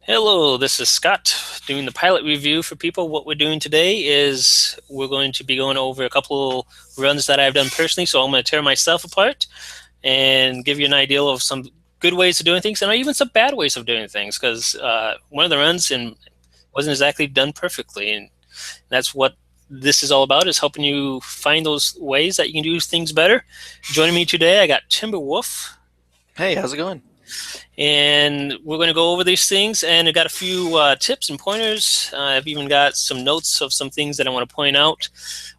Hello, this is Scott doing the pilot review for people. What we're doing today is we're going to be going over a couple runs that I've done personally. So I'm going to tear myself apart and give you an idea of some good ways of doing things and even some bad ways of doing things because one of the runs wasn't exactly done perfectly. And that's what this is all about, is helping you find those ways that you can do things better. Joining me today, I got Timberwolf, Hey, how's it going? and we're going to go over these things. And I got a few tips and pointers. I've even got some notes of some things that I want to point out.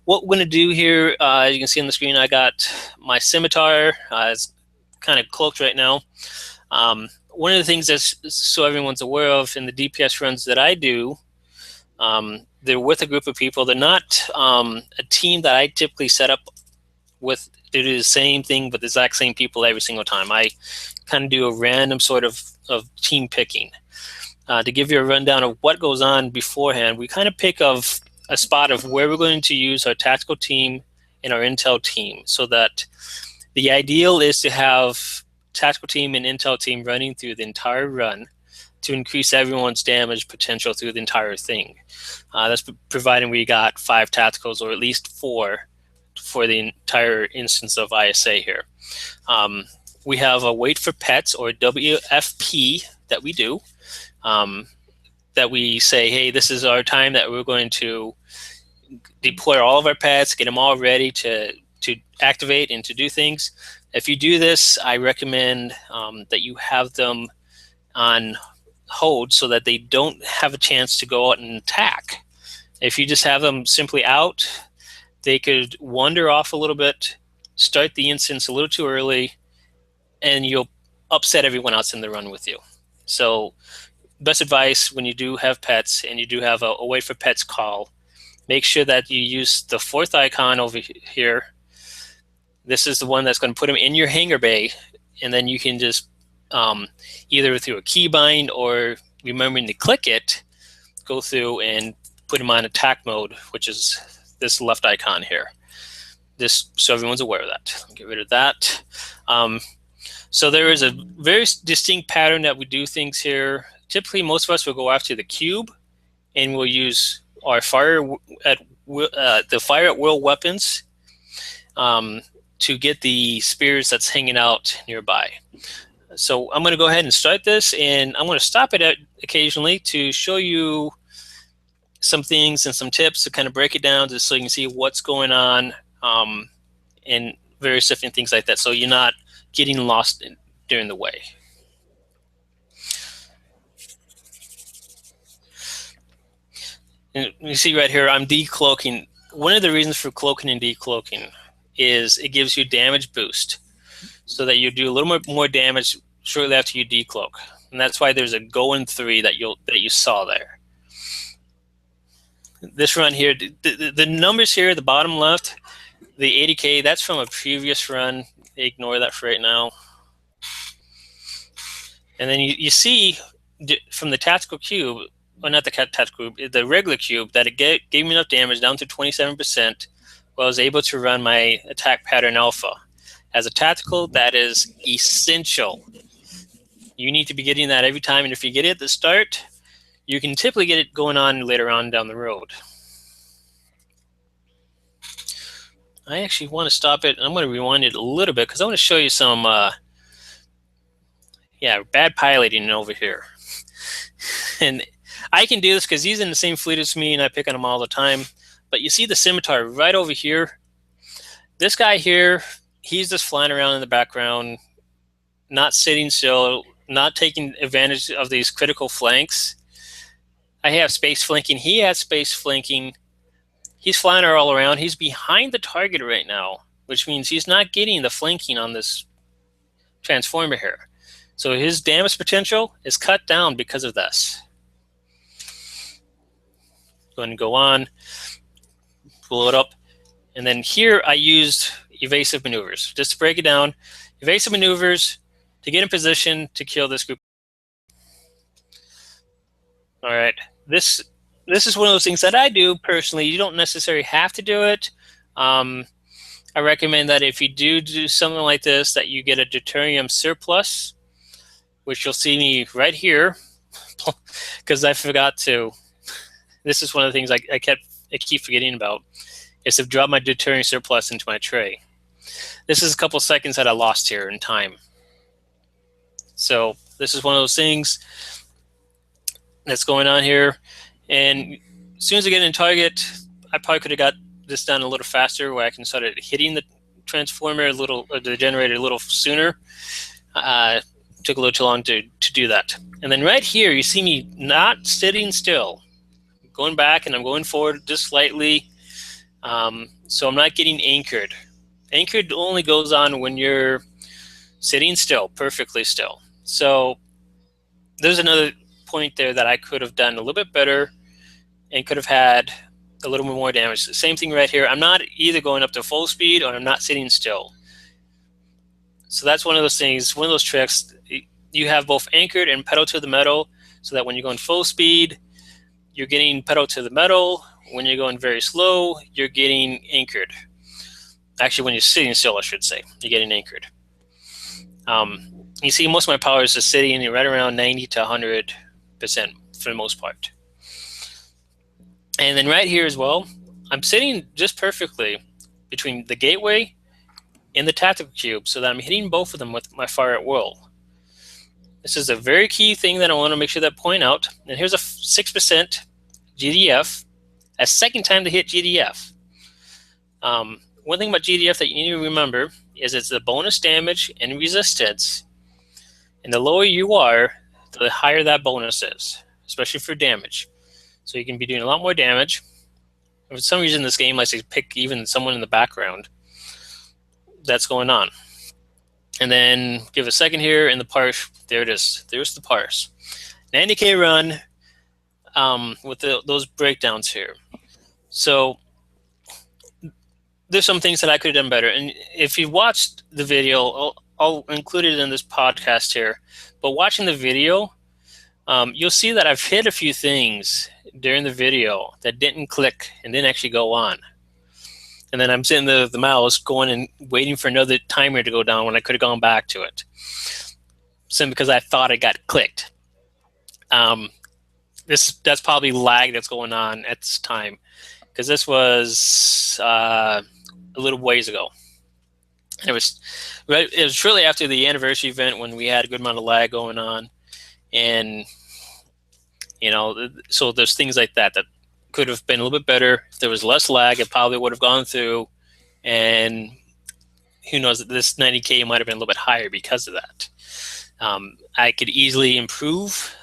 What we're going to do here, as you can see on the screen, I got my scimitar. It's kind of cloaked right now. One of the things that's so everyone's aware of in the DPS runs that I do, they're with a group of people. They're not a team that I typically set up with to do the same thing with the exact same people every single time. I kind of do a random sort of team picking. To give you a rundown of what goes on beforehand, we kind of pick of a spot of where we're going to use our tactical team and our intel team, so that the ideal is to have tactical team and intel team running through the entire run to increase everyone's damage potential through the entire thing. That's providing we got 5 tacticals, or at least 4 for the entire instance of ISA here. We have a wait for pets, or WFP, that we do, that we say, hey, this is our time that we're going to deploy all of our pets, get them all ready to activate and to do things. If you do this, I recommend that you have them on hold so that they don't have a chance to go out and attack. If you just have them simply out, they could wander off a little bit, start the instance a little too early, and you'll upset everyone else in the run with you. So best advice when you do have pets and you do have a wait for pets call, make sure that you use the 4th icon over here. This is the one that's going to put them in your hangar bay, and then you can just either through a keybind or remembering to click it, go through and put them on attack mode, which is this left icon here. This, so everyone's aware of that. Get rid of that. So there is a very distinct pattern that we do things here. Typically, most of us will go after the cube, and we'll use our the fire at will weapons to get the spears that's hanging out nearby. So I'm going to go ahead and start this, and I'm going to stop it occasionally to show you some things and some tips to kind of break it down, just so you can see what's going on and various different things like that, so you're not getting lost during the way. And you see right here, I'm decloaking. One of the reasons for cloaking and decloaking is it gives you damage boost, so that you do a little more damage shortly after you decloak. And that's why there's a go in 3 that you saw there. This run here, the numbers here, the bottom left, the 80k, that's from a previous run. Ignore that for right now. And then you see from the tactical cube, well, not the tactical cube, the regular cube, that it gave me enough damage down to 27%, while I was able to run my attack pattern alpha. As a tactical, that is essential. You need to be getting that every time, and if you get it at the start, you can typically get it going on later on down the road. I actually want to stop it, and I'm going to rewind it a little bit because I want to show you some bad piloting over here. And I can do this because he's in the same fleet as me, and I pick on him all the time. But you see the scimitar right over here? This guy here, he's just flying around in the background, not sitting still, not taking advantage of these critical flanks. I have space flanking. He has space flanking. He's flying all around. He's behind the target right now, which means he's not getting the flanking on this transformer here. So his damage potential is cut down because of this. Going to go on, blow it up. And then here I used evasive maneuvers. Just to break it down, evasive maneuvers to get in position to kill this group. All right, this is one of those things that I do personally. You don't necessarily have to do it. I recommend that if you do something like this, that you get a deuterium surplus, which you'll see me right here. because I forgot to. This is one of the things I keep forgetting about, is to drop my deterring surplus into my tray. This is a couple seconds that I lost here in time. So this is one of those things that's going on here. And as soon as I get in target, I probably could have got this done a little faster, where I can start hitting the transformer the generator a little sooner. Took a little too long to do that. And then right here, you see me not sitting still, going back, and I'm going forward just slightly. So I'm not getting anchored. Anchored only goes on when you're sitting still, perfectly still. So there's another point there that I could have done a little bit better and could have had a little bit more damage. Same thing right here. I'm not either going up to full speed or I'm not sitting still. So that's one of those things, one of those tricks. You have both anchored and pedal to the metal, so that when you're going full speed, you're getting pedal to the metal. When you're going very slow, you're getting anchored. Actually, when you're sitting still, I should say, you're getting anchored. You see, most of my power is just sitting right around 90 to 100% for the most part. And then right here as well, I'm sitting just perfectly between the gateway and the tactical cube, so that I'm hitting both of them with my fire at will. This is a very key thing that I want to make sure that I point out. And here's a 6% GDF, a second time to hit GDF. One thing about GDF that you need to remember is it's the bonus damage and resistance. And the lower you are, the higher that bonus is, especially for damage. So you can be doing a lot more damage. For some reason, this game likes to pick even someone in the background. That's going on. And then give a second here, and the parse, there it is. There's the parse. 90K run with those breakdowns here. So there's some things that I could have done better. And if you watched the video, I'll include it in this podcast here. But watching the video, you'll see that I've hit a few things during the video that didn't click and didn't actually go on. And then I'm sitting the mouse going and waiting for another timer to go down when I could have gone back to it. Simply because I thought it got clicked. That's probably lag that's going on at this time, because this was a little ways ago. It was shortly after the anniversary event when we had a good amount of lag going on, and so there's things like that could have been a little bit better. If there was less lag, it probably would have gone through, and who knows, this 90K might have been a little bit higher because of that. I could easily improve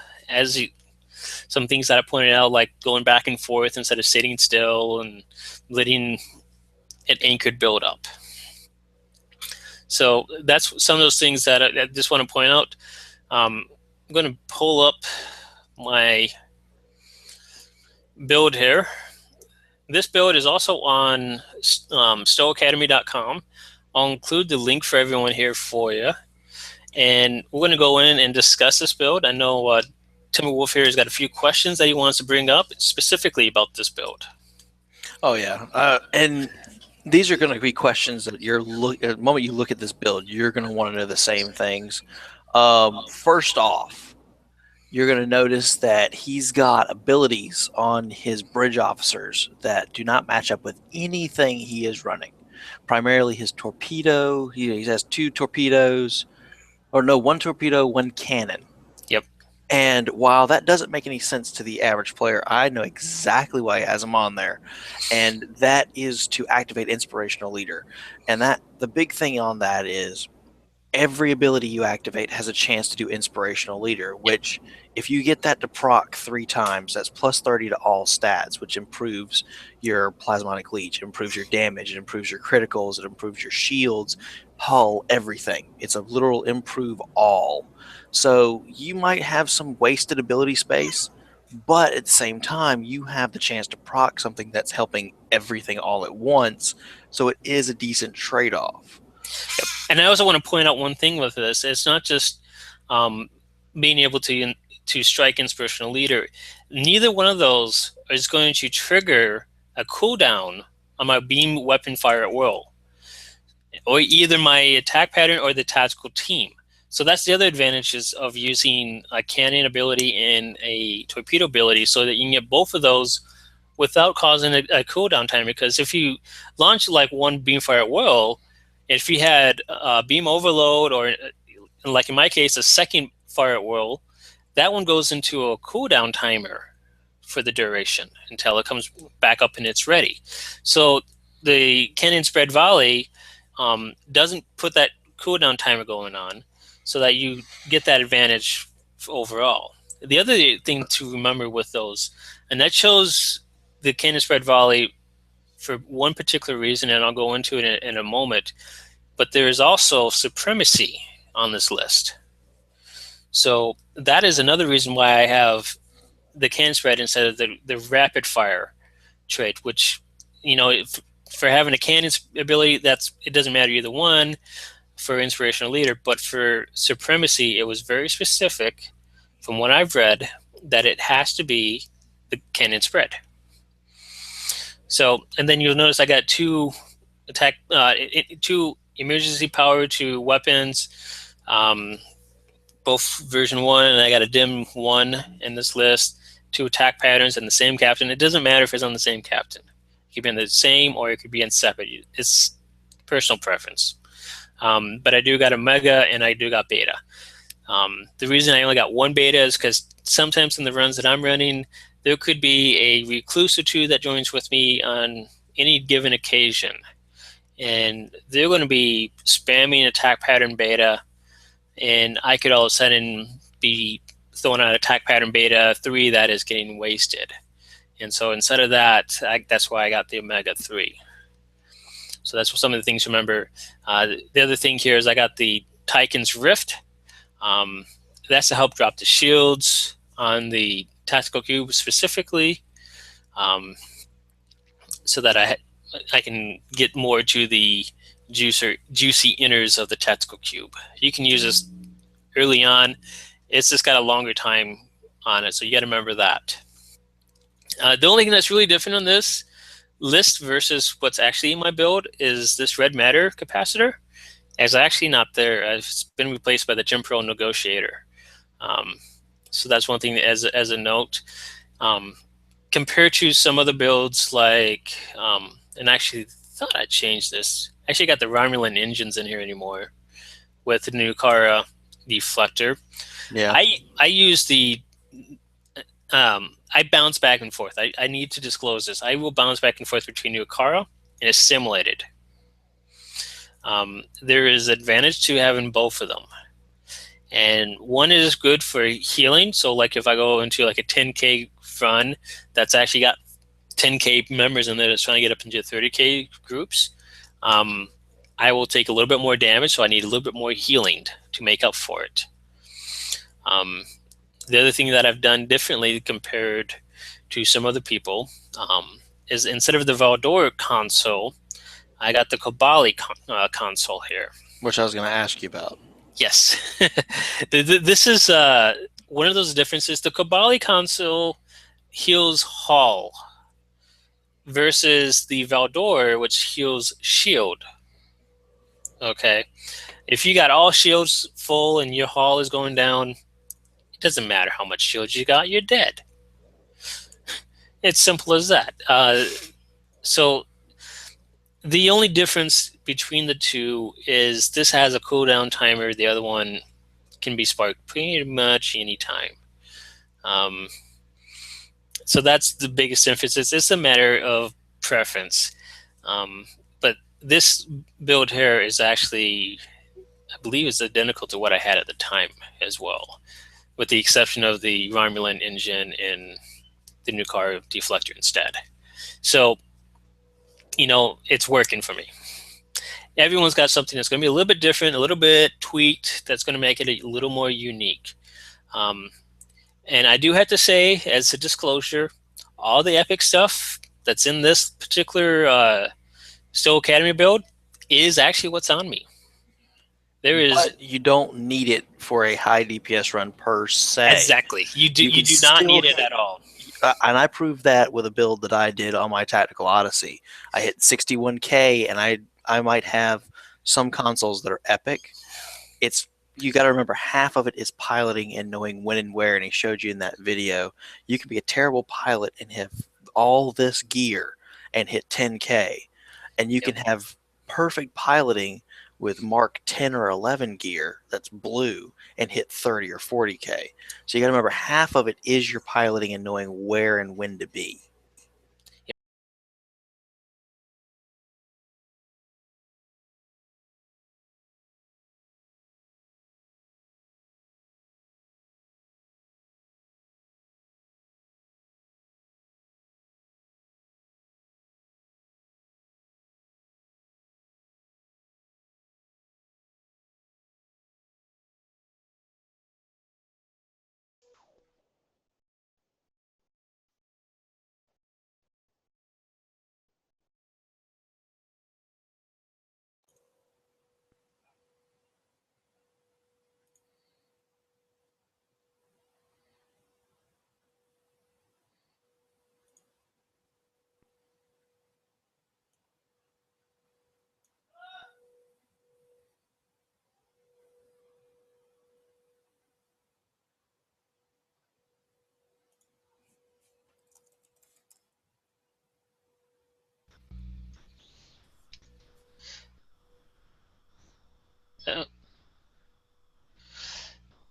some things that I pointed out, like going back and forth instead of sitting still and letting it anchored build up. So that's some of those things that I just want to point out. I'm going to pull up my build here. This build is also on stowacademy.com. I'll include the link for everyone here for you. And we're going to go in and discuss this build. I know Timmy Wolf here has got a few questions that he wants to bring up specifically about this build. Oh, yeah. And these are going to be questions that the moment you look at this build, you're going to want to know the same things. First off, you're going to notice that he's got abilities on his bridge officers that do not match up with anything he is running. Primarily his torpedo. He has 2 torpedoes. Or no, 1 torpedo, 1 cannon. Yep. And while that doesn't make any sense to the average player, I know exactly why he has them on there. And that is to activate Inspirational Leader. And the big thing on that is every ability you activate has a chance to do Inspirational Leader, which if you get that to proc 3 times, that's plus 30 to all stats, which improves your Plasmonic Leech, it improves your damage, it improves your criticals, it improves your shields, hull, everything. It's a literal improve all. So you might have some wasted ability space, but at the same time, you have the chance to proc something that's helping everything all at once. So it is a decent trade-off. Yep. And I also want to point out one thing with this. It's not just being able to strike Inspirational Leader. Neither one of those is going to trigger a cooldown on my beam weapon fire at will, or either my attack pattern or the tactical team. So that's the other advantages of using a cannon ability and a torpedo ability, so that you can get both of those without causing a cooldown time. Because if you launch like one beamfire at will, if you had beam overload, or like in my case, a second fire at will, that one goes into a cooldown timer for the duration until it comes back up and it's ready. So the cannon spread volley doesn't put that cooldown timer going on, so that you get that advantage overall. The other thing to remember with those, and that shows the cannon spread volley for one particular reason, and I'll go into it in a moment, but there is also supremacy on this list. So that is another reason why I have the cannon spread instead of the rapid fire trait, which, for having a cannon ability, it doesn't matter either one for inspirational leader, but for supremacy, it was very specific from what I've read that it has to be the cannon spread. So, and then you'll notice I got two emergency power to weapons, both version 1, and I got a dim 1 in this list, 2 attack patterns and the same captain. It doesn't matter if it's on the same captain. It could be on the same, or it could be in separate. It's personal preference. But I do got a mega and I do got beta. The reason I only got 1 beta is because sometimes in the runs that I'm running, there could be a recluse or 2 that joins with me on any given occasion. And they're going to be spamming attack pattern beta, and I could all of a sudden be throwing out attack pattern beta 3 that is getting wasted. And so instead of that, that's why I got the Omega 3. So that's some of the things to remember. The other thing here is I got the Tychon's Rift. That's to help drop the shields on the tactical cube specifically, so that I can get more to the juicy inners of the tactical cube. You can use this early on. It's just got a longer time on it, so you got to remember that. The only thing that's really different on this list versus what's actually in my build is this red matter capacitor. It's actually not there. It's been replaced by the Gem Pro Negotiator. So that's one thing as a note. Compared to some other builds like, and actually thought I changed this. Actually got the Romulan engines in here anymore with the new Kara deflector. Yeah. I use the, I bounce back and forth. I need to disclose this. I will bounce back and forth between Nuakara and Assimilated. There is advantage to having both of them. And one is good for healing. So like if I go into like a 10K run that's actually got 10K members in there that's trying to get up into 30K groups, I will take a little bit more damage, so I need a little bit more healing to make up for it. The other thing that I've done differently compared to some other people is instead of the Valdor console, I got the Kobali console here. Which I was going to ask you about. Yes. This is one of those differences. The Kobali console heals Hull versus the Valdor, which heals Shield. Okay. If you got all shields full and your Hull is going down, it doesn't matter how much shields you got, you're dead. It's simple as that. So the only difference between the two is this has a cooldown timer. The other one can be sparked pretty much any time. So that's the biggest difference. It's a matter of preference. But this build here is actually, I believe, is identical to what I had at the time as well, with the exception of the Romulan engine and the Nuakara deflector instead. So, it's working for me. Everyone's got something that's going to be a little bit different, a little bit tweaked, that's going to make it a little more unique. And I do have to say, as a disclosure, all the epic stuff that's in this particular Stowe Academy build is actually what's on me. But you don't need it for a high DPS run per se. Exactly. You do not need it at all. And I proved that with a build that I did on my Tactical Odyssey. I hit 61K, and I might have some consoles that are epic. It's you got to remember half of it is piloting and knowing when and where. And he showed you in that video, you can be a terrible pilot and have all this gear and hit 10K, and you Yep. can have perfect piloting with Mark 10 or 11 gear that's blue and hit 30 or 40K. So you got to remember half of it is your piloting and knowing where and when to be. Uh,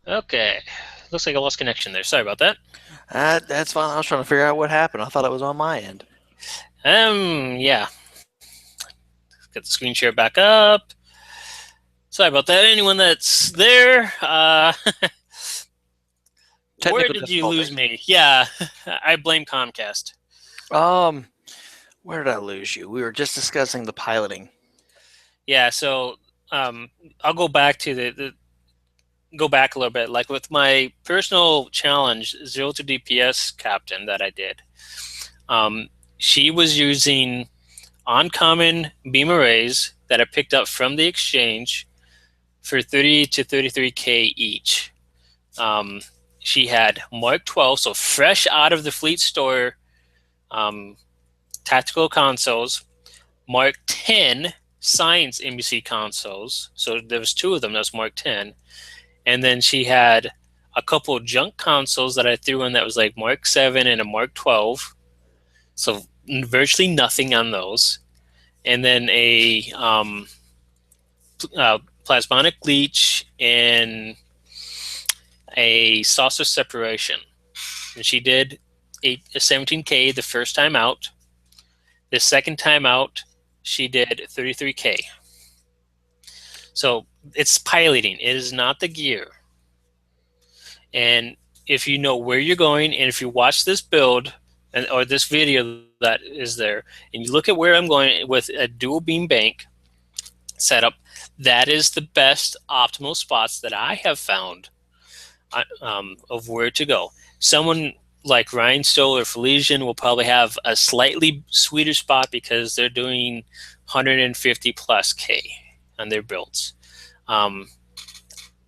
okay. Looks like I lost connection there. Sorry about that. That's fine. I was trying to figure out what happened. I thought it was on my end. Yeah. Get the screen share back up. Sorry about that. Anyone that's there, where did you lose me? Yeah, I blame Comcast. Where did I lose you? We were just discussing the piloting. Yeah, so I'll go back to go back a little bit. Like with my personal challenge, Zero to DPS captain that I did, she was using uncommon beam arrays that I picked up from the exchange for 30 to 33K each. She had Mark 12, so fresh out of the fleet store tactical consoles, Mark 10 science NBC consoles. So there was two of them. That was Mark 10, and then she had a couple of junk consoles that I threw in that was like Mark 7 and a Mark 12. So virtually nothing on those, and then a plasmonic leech and a saucer separation. And she did a 17K the first time out. The second time out, she did 33K. So it's piloting. It is not the gear. And if you know where you're going, and if you watch this build or this video that is there, and you look at where I'm going with a dual beam bank setup, that is the best optimal spots that I have found of where to go. Someone like Ryan Stoll or Felician will probably have a slightly sweeter spot because they're doing 150 plus K on their builds.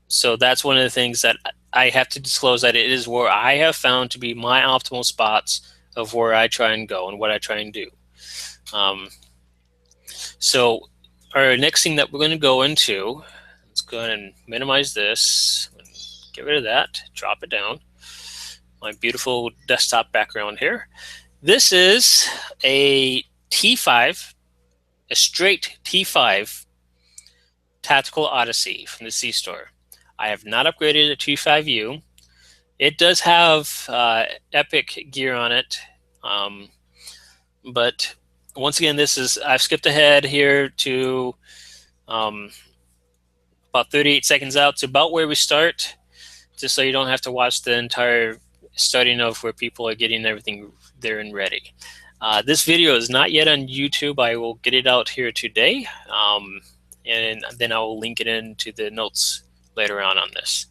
So that's one of the things that I have to disclose, that it is where I have found to be my optimal spots of where I try and go and what I try and do. So our next thing that we're going to go into, let's go ahead and minimize this, get rid of that, drop it down. My beautiful desktop background here. This is a T5, a straight T5 Tactical Odyssey from the C-Store. I have not upgraded a T5U. It does have Epic gear on it, but once again, I've skipped ahead here to about 38 seconds out to about where we start, just so you don't have to watch the entire starting of where people are getting everything there and ready. This video is not yet on YouTube. I will get it out here today, and then I will link it into the notes later on this.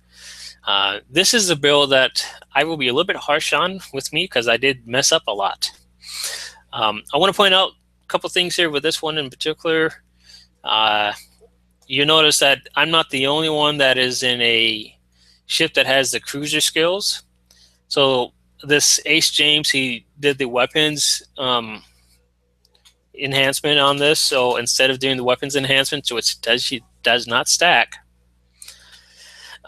This is a build that I will be a little bit harsh on with me because I did mess up a lot. I want to point out a couple things here with this one in particular. You notice that I'm not the only one that is in a ship that has the cruiser skills. So this Ace James, he did the weapons enhancement on this. So instead of doing the weapons enhancement, so it does not stack.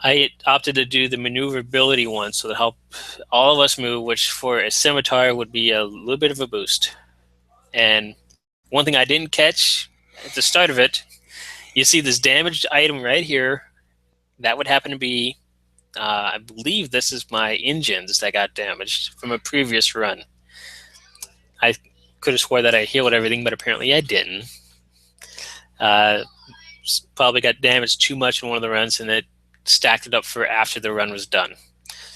I opted to do the maneuverability one, so to help all of us move, which for a scimitar would be a little bit of a boost. And one thing I didn't catch at the start of it, you see this damaged item right here. That would happen to be, I believe this is my engines that got damaged from a previous run. I could have swore that I healed everything, but apparently I didn't. Probably got damaged too much in one of the runs, and it stacked it up for after the run was done.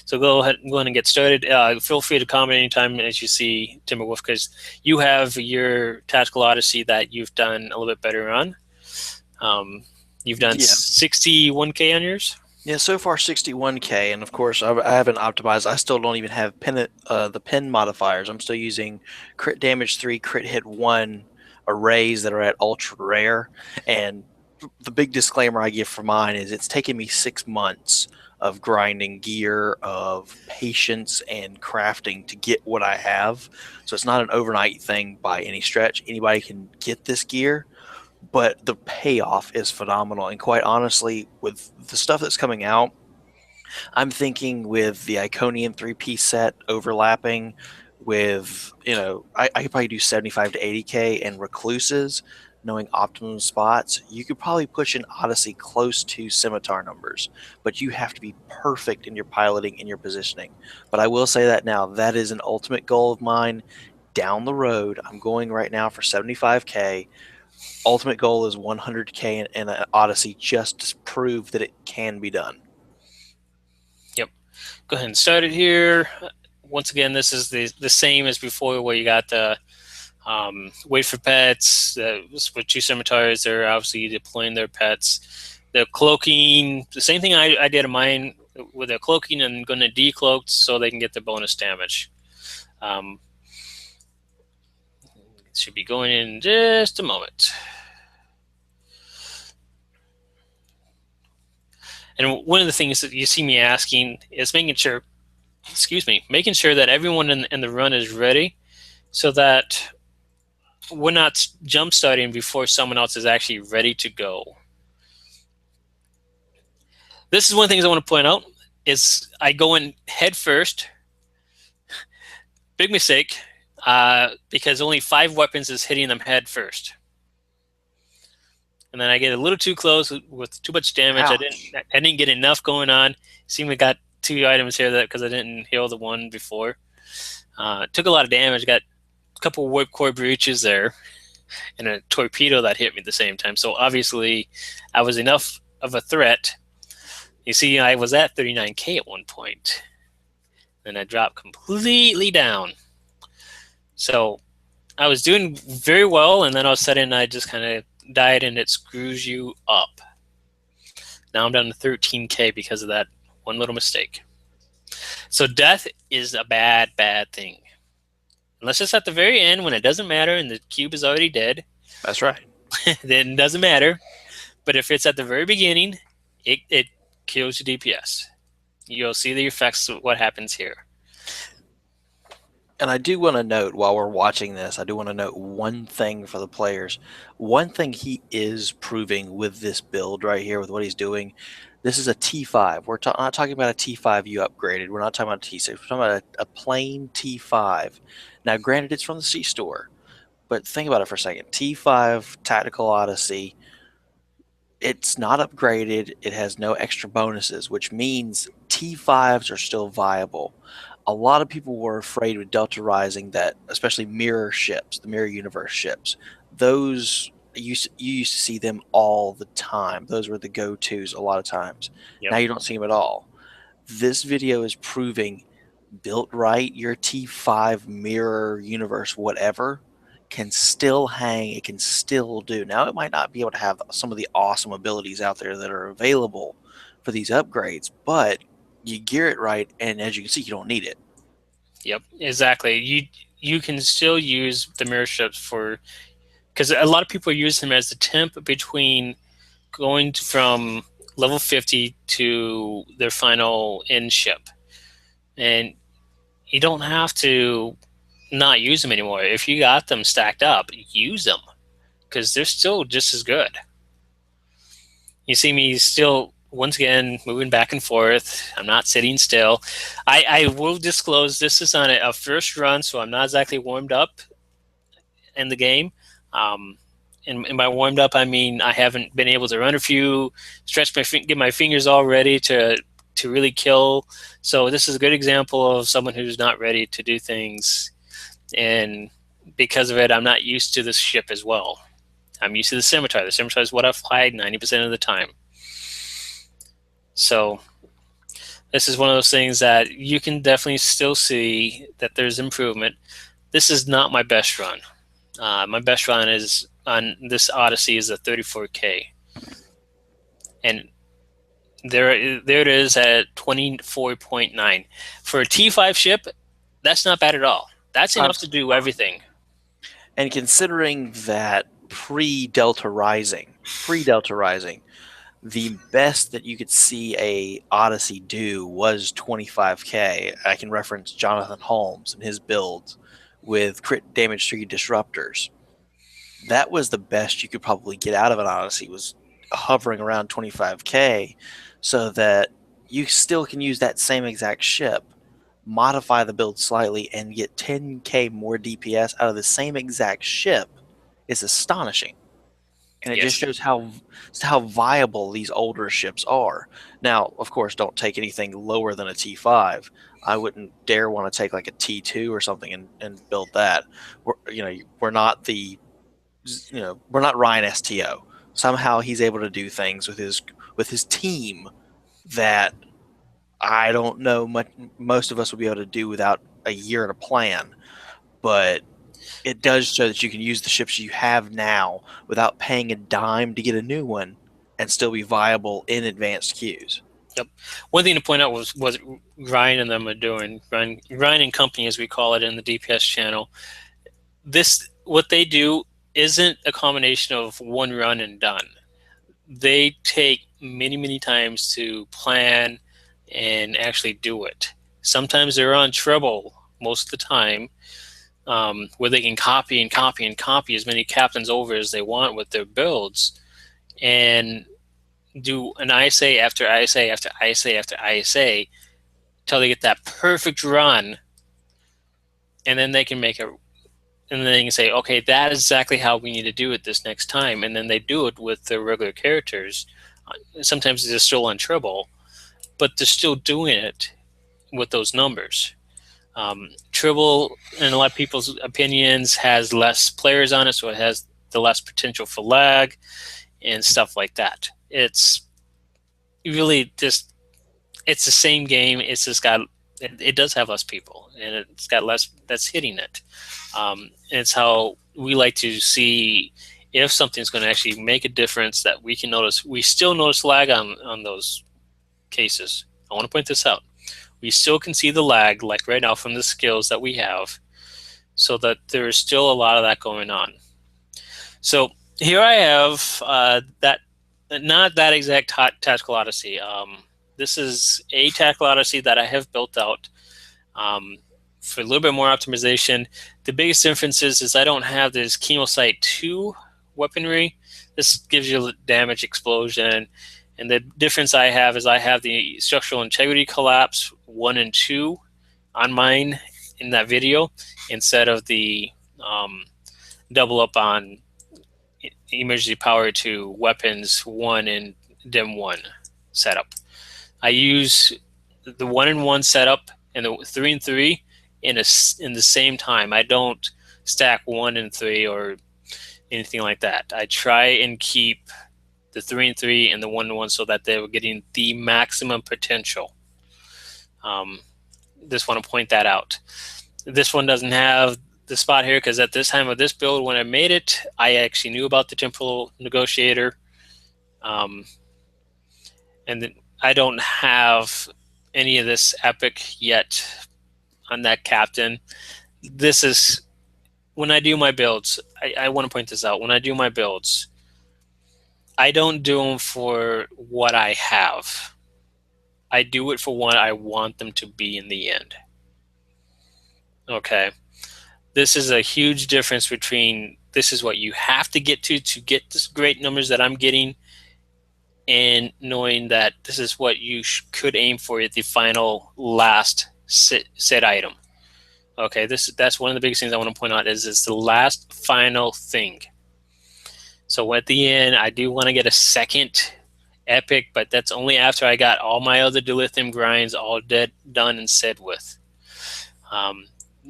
So go ahead and get started. Feel free to comment anytime as you see Timberwolf, because you have your Tactical Odyssey that you've done a little bit better on. You've done 61K on yours? Yeah, so far 61K, and of course I haven't optimized. I still don't even have the pin modifiers. I'm still using crit damage 3, crit hit 1 arrays that are at ultra rare. And the big disclaimer I give for mine is it's taken me 6 months of grinding gear, of patience and crafting to get what I have. So it's not an overnight thing by any stretch. Anybody can get this gear, but the payoff is phenomenal. And quite honestly, with the stuff that's coming out, I'm thinking with the Iconium 3-piece set overlapping with, I could probably do 75 to 80K, and Recluses, knowing optimum spots, you could probably push an Odyssey close to Scimitar numbers, but you have to be perfect in your piloting and your positioning. But I will say that now, that is an ultimate goal of mine down the road. I'm going right now for 75K. Ultimate goal is 100K in an Odyssey, just to prove that it can be done. Yep. Go ahead and start it here. Once again, this is the same as before, where you got the wait for pets. With 2 scimitars, they're obviously deploying their pets. The cloaking, the same thing I did in mine with the cloaking, and going to decloak so they can get the bonus damage. Should be going in just a moment. And one of the things that you see me asking is making sure that everyone in the run is ready, so that we're not jump starting before someone else is actually ready to go. This is one of the things I want to point out, is I go in head first. Big mistake, because only 5 weapons is hitting them head first. And then I get a little too close with too much damage. Ouch. I didn't get enough going on. Seemed we got 2 items here because I didn't heal the one before. Took a lot of damage. Got a couple of warp core breaches there, and a torpedo that hit me at the same time. So obviously, I was enough of a threat. You see, I was at 39K at one point, and I dropped completely down. So I was doing very well, and then all of a sudden I just kind of died, and it screws you up. Now I'm down to 13K because of that one little mistake. So death is a bad, bad thing. Unless it's at the very end when it doesn't matter and the cube is already dead. That's right. Then it doesn't matter. But if it's at the very beginning, it kills your DPS. You'll see the effects of what happens here. And I do want to note, while we're watching this, I do want to note one thing for the players. One thing he is proving with this build right here, with what he's doing, this is a T5. We're not talking about a T5 you upgraded. We're not talking about a T6. We're talking about a plain T5. Now, granted, it's from the C-Store, but think about it for a second. T5 Tactical Odyssey, it's not upgraded. It has no extra bonuses, which means T5s are still viable. A lot of people were afraid with Delta Rising that, especially mirror ships, the mirror universe ships, those you used to see them all the time. Those were the go-tos a lot of times. Yep. Now you don't see them at all. This video is proving, built right, your T5 mirror universe whatever can still hang. It can still do. Now it might not be able to have some of the awesome abilities out there that are available for these upgrades, but you gear it right, and as you can see, you don't need it. Yep, exactly. You can still use the mirror ships for, because a lot of people use them as the temp between going from level 50 to their final end ship, and you don't have to not use them anymore. If you got them stacked up, use them, because they're still just as good. You see me still once again, moving back and forth. I'm not sitting still. I will disclose this is on a first run, so I'm not exactly warmed up in the game. Um, and by warmed up, I mean I haven't been able to run a few, get my fingers all ready to really kill. So this is a good example of someone who's not ready to do things, and because of it, I'm not used to this ship as well. I'm used to the scimitar. The scimitar is what I fly 90% of the time. So this is one of those things that you can definitely still see that there's improvement. This is not my best run. My best run is on this Odyssey is a 34K, and there it is at 24.9 for a T5 ship. That's not bad at all. That's enough to do everything. And considering that pre-Delta Rising, the best that you could see a Odyssey do was 25K. I can reference Jonathan Holmes and his builds with crit damage 3 disruptors. That was the best you could probably get out of an Odyssey, was hovering around 25K, so that you still can use that same exact ship, modify the build slightly, and get 10K more DPS out of the same exact ship is astonishing. And it just shows how viable these older ships are. Now, of course, don't take anything lower than a T5. I wouldn't dare want to take like a T2 or something and build that. We're not we're not Ryan STO. Somehow he's able to do things with his team that I don't know most of us would be able to do without a year and a plan. But it does show that you can use the ships you have now without paying a dime to get a new one and still be viable in advanced queues. Yep. One thing to point out was what Ryan and them are doing. Ryan and company, as we call it in the DPS channel. What they do isn't a combination of one run and done. They take many, many times to plan and actually do it. Sometimes they're on treble most of the time, where they can copy and copy and copy as many captains over as they want with their builds, and do an ISA after ISA after ISA after ISA until they get that perfect run, and then they can and then they can say, okay, that is exactly how we need to do it this next time, and then they do it with their regular characters. Sometimes they're still on treble, but they're still doing it with those numbers. Tribble, in a lot of people's opinions, has less players on it, so it has the less potential for lag and stuff like that. It's really just, it's the same game. It's just it does have less people, and it's got less that's hitting it. And it's how we like to see if something's going to actually make a difference that we can notice. We still notice lag on those cases. I want to point this out. We still can see the lag, like right now, from the skills that we have, so that there is still a lot of that going on. So here I have not that exact Tactical Odyssey. This is a Tactical Odyssey that I have built out for a little bit more optimization. The biggest difference is I don't have this Chemosite 2 weaponry. This gives you damage explosion. And the difference I have is I have the Structural Integrity Collapse 1 and 2 on mine in that video, instead of the double up on Emergency Power 2 Weapons 1 and Dim 1 setup. I use the 1 and 1 setup and the 3 and 3 in the same time. I don't stack 1 and 3 or anything like that. I try and keep the 3 and 3 and the 1 and 1 so that they were getting the maximum potential. Just want to point that out. This one doesn't have the spot here because at this time of this build, when I made it, I actually knew about the Temporal Negotiator. And then I don't have any of this epic yet on that captain. This is, when I do my builds, I want to point this out. When I do my builds, I don't do them for what I have. I do it for what I want them to be in the end. Okay. This is a huge difference between this is what you have to get to get this great numbers that I'm getting, and knowing that this is what you could aim for at the final last set item. Okay, that's one of the biggest things I want to point out is it's the last final thing. So at the end, I do want to get a second epic, but that's only after I got all my other dilithium grinds all done and said with.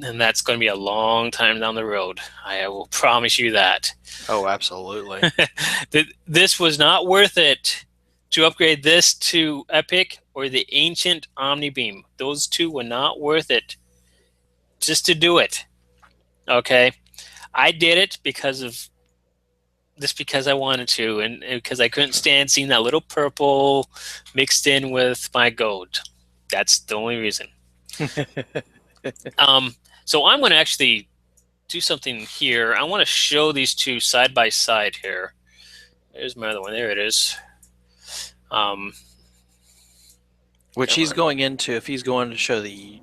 And that's going to be a long time down the road. I will promise you that. Oh, absolutely. This was not worth it to upgrade this to epic or the ancient Omnibeam. Those two were not worth it just to do it. Okay, I did it because I wanted to, and because I couldn't stand seeing that little purple mixed in with my gold. That's the only reason. So I'm going to actually do something here. I want to show these two side by side here. There's my other one. There it is. Which he's going into, if he's going to show the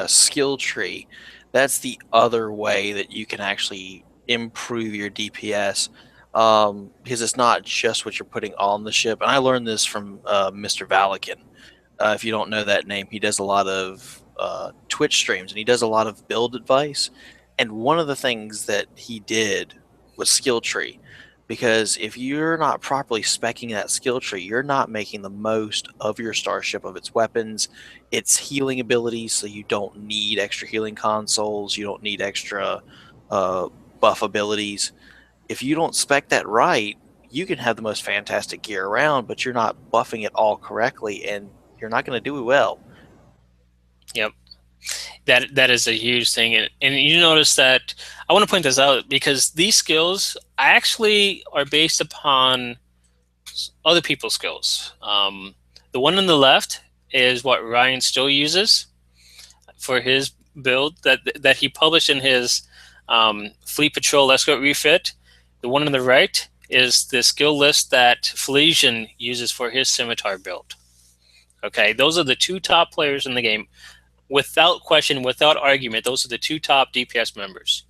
skill tree, that's the other way that you can actually improve your DPS, because it's not just what you're putting on the ship. And I learned this from Mr. Valican. If you don't know that name, he does a lot of Twitch streams, and he does a lot of build advice. And one of the things that he did was skill tree, because if you're not properly speccing that skill tree, you're not making the most of your starship, of its weapons, its healing abilities. So you don't need extra healing consoles, you don't need extra buff abilities. If you don't spec that right, you can have the most fantastic gear around, but you're not buffing it all correctly, and you're not going to do it well. Yep. That is a huge thing. And you notice that I want to point this out because these skills actually are based upon other people's skills. The one on the left is what Ryan still uses for his build that he published in his Fleet Patrol Escort refit. The one on the right is the skill list that Felician uses for his Scimitar build. Okay, those are the two top players in the game. Without question, without argument, those are the two top DPS members.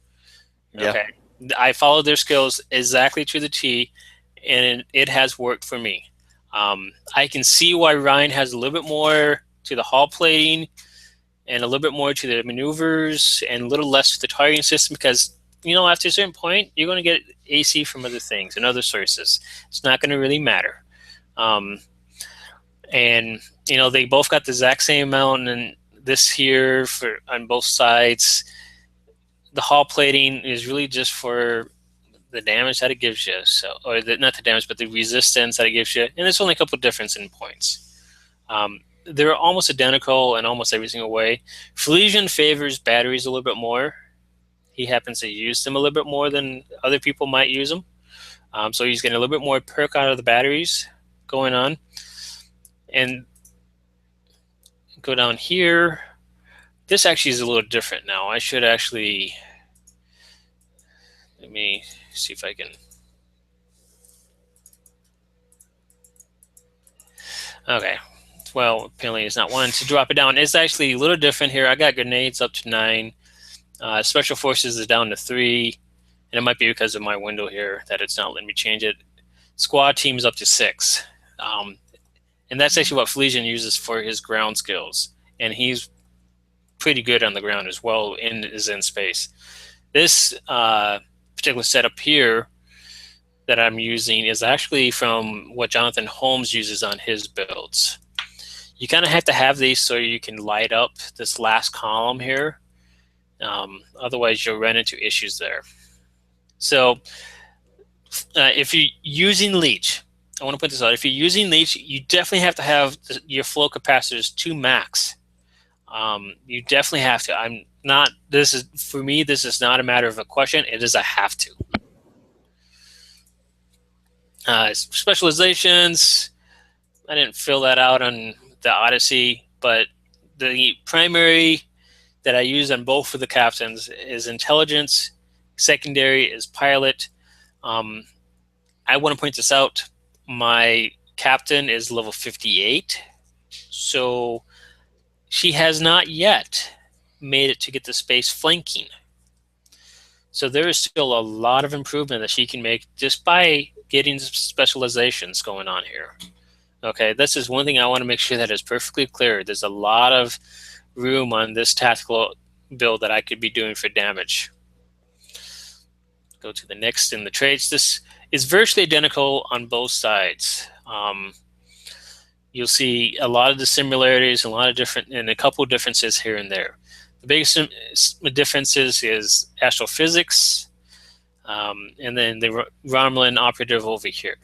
Okay, yeah. I followed their skills exactly to the T, and it has worked for me. I can see why Ryan has a little bit more to the hull plating and a little bit more to the maneuvers and a little less to the targeting system because, you know, after a certain point, you're going to get AC from other things and other sources. It's not going to really matter. And, you know, they both got the exact same amount, and this here for on both sides. The hull plating is really just for the damage that it gives you, so not the damage, but the resistance that it gives you, and there's only a couple of difference in points. They're almost identical in almost every single way. Felician favors batteries a little bit more. He happens to use them a little bit more than other people might use them, so he's getting a little bit more perk out of the batteries going on. And go down here. This actually is a little different now. I should actually, let me see if I can. Okay, well, apparently it's not wanting to drop it down. It's actually a little different here. I got grenades up to 9. Special forces is down to 3. And it might be because of my window here that it's not letting me change it. Squad team's up to 6. And that's actually what Felician uses for his ground skills. And he's pretty good on the ground as well in space. This particular setup here that I'm using is actually from what Jonathan Holmes uses on his builds. You kind of have to have these so you can light up this last column here. Otherwise, you'll run into issues there. So if you're using Leech, I want to put this out. If you're using Leech, you definitely have to have your flow capacitors to max. You definitely have to. I'm not. This is for me. This is not a matter of a question. It is a have to. Specializations. I didn't fill that out on the Odyssey, but the primary that I use on both of the captains is intelligence. Secondary is pilot. I want to point this out. My captain is level 58, so she has not yet made it to get the space flanking. So there is still a lot of improvement that she can make just by getting specializations going on here. Okay, this is one thing I want to make sure that is perfectly clear. There's a lot of room on this tactical build that I could be doing for damage. Go to the next in the traits. This is virtually identical on both sides. You'll see a lot of the similarities, and a couple of differences here and there. The biggest differences is astrophysics, and then the Romulan operative over here.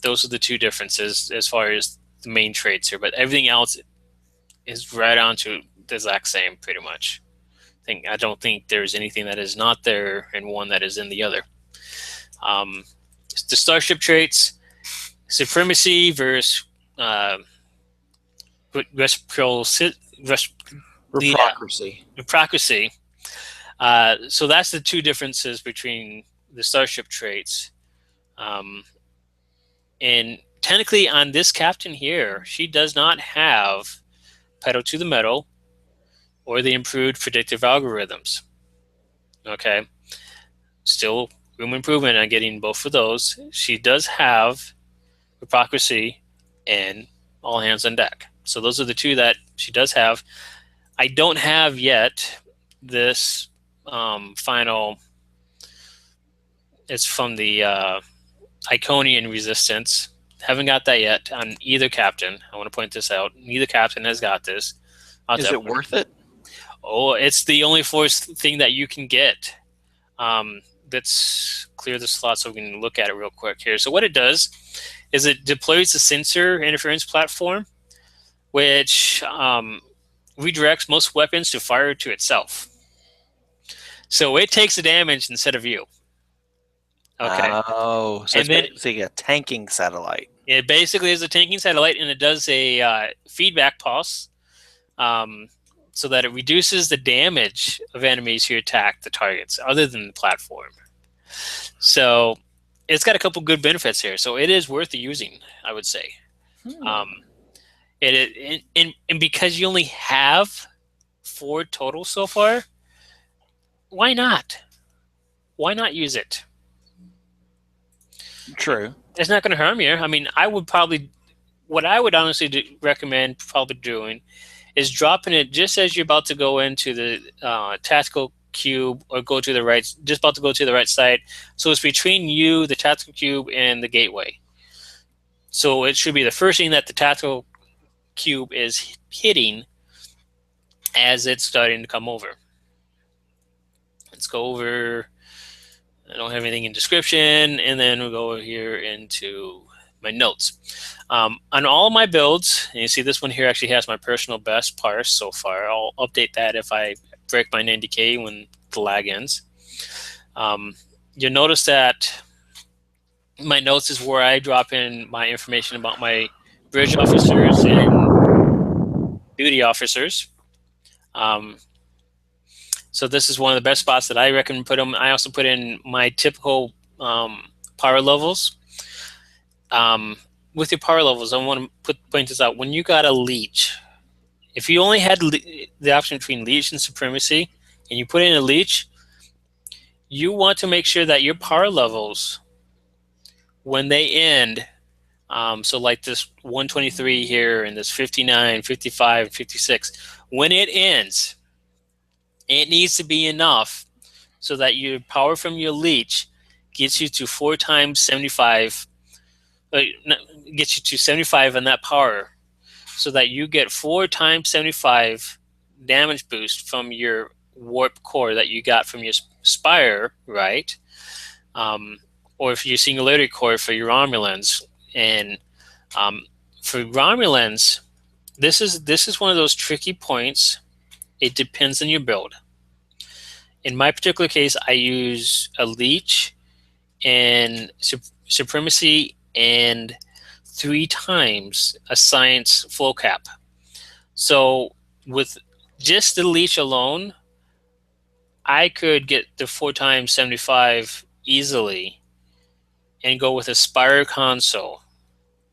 Those are the two differences as far as the main traits here, but everything else is right on to the exact same, pretty much. I don't think there's anything that is not there and one that is in the other. The starship traits, supremacy versus Reprocracy. Hypocrisy. So that's the two differences between the starship traits. And technically on this captain here, she does not have pedal to the metal or the improved predictive algorithms. Okay. Still room improvement on getting both of those. She does have hypocrisy and all hands on deck. So those are the two that she does have. I don't have yet this final. It's from the Iconian Resistance. Haven't got that yet on either captain. I want to point this out. Neither captain has got this. Is it worth it? Oh, it's the only force thing that you can get. Let's clear the slot so we can look at it real quick here. So what it does is it deploys a sensor interference platform, which redirects most weapons to fire to itself. So it takes the damage instead of you. Okay. Oh, so it's basically a tanking satellite. It basically is a tanking satellite, and it does a feedback pulse so that it reduces the damage of enemies who attack the targets other than the platform. So it's got a couple good benefits here. So it is worth using, I would say. And because you only have 4 total so far, why not? Why not use it? True. It's not going to harm you. I mean, what I would honestly recommend probably doing is dropping it just as you're about to go into the tactical cube or go to the right, just about to go to the right side. So it's between you, the tactical cube, and the gateway. So it should be the first thing that the tactical cube is hitting as it's starting to come over. Let's go over. I don't have anything in description, and then we'll go over here into my notes. On all of my builds, and you see this one here actually has my personal best parse so far. I'll update that if I break my 90K when the lag ends. You'll notice that my notes is where I drop in my information about my bridge officers and duty officers. So this is one of the best spots that I recommend put them. I also put in my typical power levels. With your power levels, I want to point this out. When you got a leech, if you only had the option between leech and supremacy, and you put in a leech, you want to make sure that your power levels, when they end, so like this 123 here and this 59, 55, 56, when it ends, it needs to be enough so that your power from your leech gets you to 4 times 75, gets you to 75 on that power, so that you get 4 times 75 damage boost from your warp core that you got from your spire, right? Or if your singularity core for your Romulans. And for Romulans, this is one of those tricky points. It depends on your build. In my particular case, I use a leech and supremacy and 3 times a science flow cap. So with just the leech alone, I could get the 4 times 75 easily and go with a Spire console,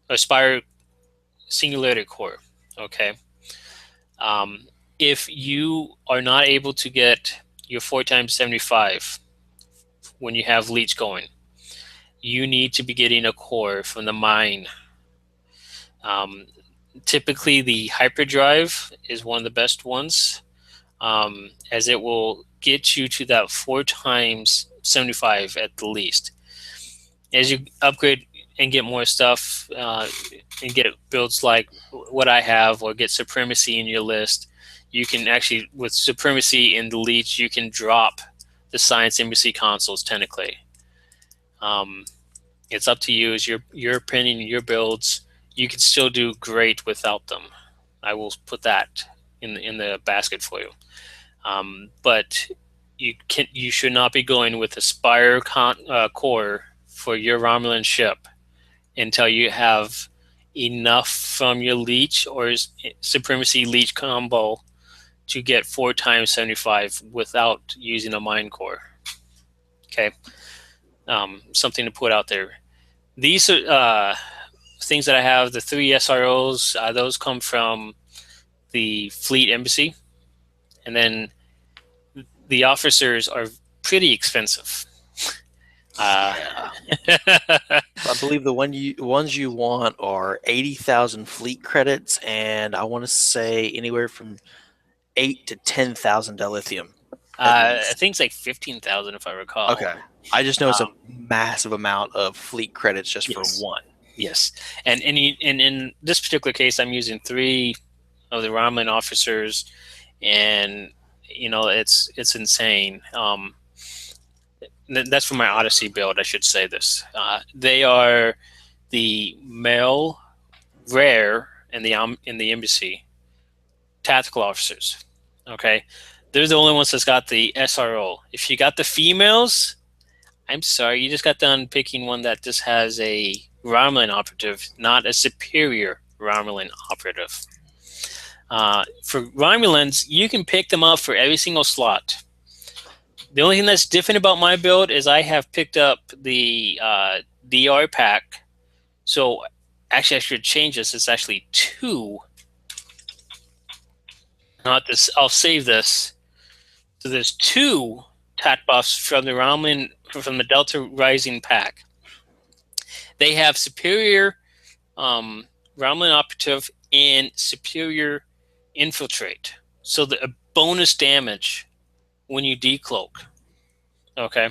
a Spire singularity core. Okay. If you are not able to get your 4 times 75 when you have leech going, you need to be getting a core from the mine. Typically, the hyperdrive is one of the best ones, as it will get you to that 4 times 75 at the least. As you upgrade and get more stuff, and get builds like what I have, or get supremacy in your list, you can actually, with supremacy in the leech, you can drop the Science Embassy consoles technically. It's up to you, as your opinion, your builds. You can still do great without them. I will put that in the basket for you. But you should not be going with a Spire core for your Romulan ship until you have enough from your leech or supremacy leech combo to get 4 times 75 without using a mine core. Okay, something to put out there. These are things that I have. The 3 SROs, those come from the Fleet Embassy, and then the officers are pretty expensive. Yeah. I believe the ones you want are 80,000 fleet credits, and I want to say anywhere from 8 to 10,000 dilithium. I think it's like 15,000 if I recall. Okay, I just know it's a massive amount of fleet credits just for one. Yes, and in this particular case, I'm using 3 of the Romulan officers, and it's insane. That's for my Odyssey build. I should say this. They are the male rare in the embassy tactical officers. Okay, they're the only ones that's got the SRO. If you got the females, I'm sorry, you just got done picking one that just has a Romulan operative, not a superior Romulan operative. For Romulans, you can pick them up for every single slot. The only thing that's different about my build is I have picked up the DR pack. So actually, I should change this. It's actually 2. Not this. I'll save this. So there's 2 tat buffs from the Romulan, from the Delta Rising pack. They have superior Romulan operative and superior infiltrate. So the bonus damage when you decloak. Okay.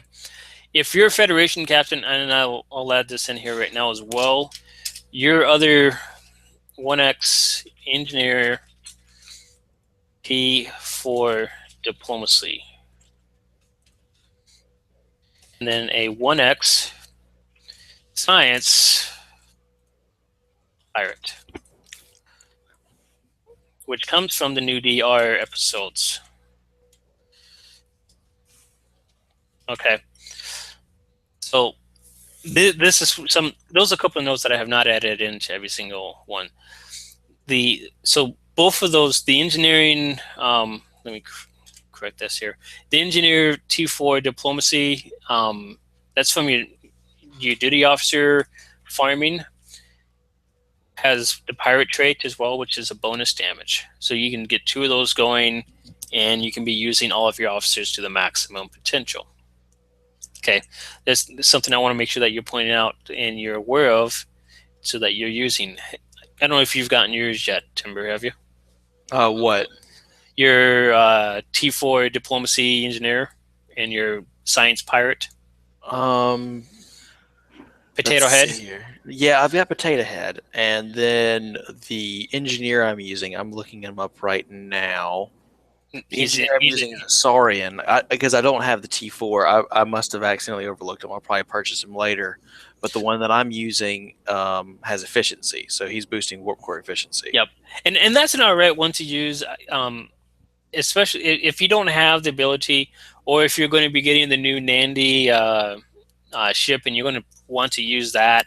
If you're a Federation captain, and I'll add this in here right now as well, your other 1X engineer T4 diplomacy, and then a 1X science pirate, which comes from the new DR episodes. Okay, so this is those are a couple of notes that I have not added into every single one. So both of those, the engineering, let me correct this here. The engineer T4 diplomacy, that's from your duty officer farming, has the pirate trait as well, which is a bonus damage. So you can get 2 of those going, and you can be using all of your officers to the maximum potential. Okay, that's something I want to make sure that you're pointing out and you're aware of, so that you're using. I don't know if you've gotten yours yet, Timber. Have you? What? Your T4 diplomacy engineer and your science pirate. Potato Head. Yeah, I've got Potato Head, and then the engineer I'm using, I'm looking him up right now. The engineer I'm using is a Saurian, because I don't have the T4. I must have accidentally overlooked him. I'll probably purchase him later. But the one that I'm using has efficiency, so he's boosting warp core efficiency. Yep, and that's an alright one to use, especially if you don't have the ability, or if you're going to be getting the new Nandi ship and you're going to want to use that.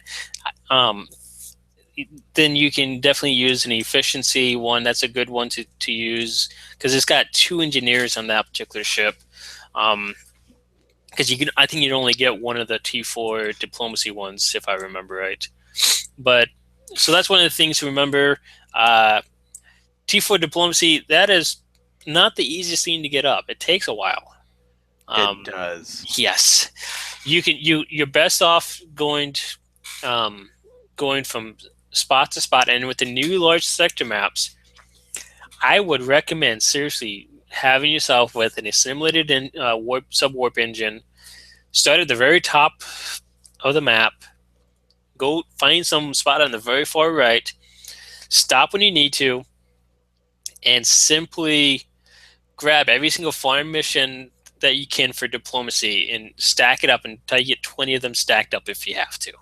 Then you can definitely use an efficiency one. That's a good one to use, because it's got 2 engineers on that particular ship. Because I think you'd only get one of the T4 diplomacy ones, if I remember right. But so that's one of the things to remember. T4 diplomacy, that is not the easiest thing to get up. It takes a while. It does. Yes, you're best off going from spot to spot. And with the new large sector maps, I would recommend seriously having yourself with an assimilated sub-warp engine. Start at the very top of the map. Go find some spot on the very far right. Stop when you need to, and simply grab every single farm mission that you can for diplomacy and stack it up until you get 20 of them stacked up if you have to.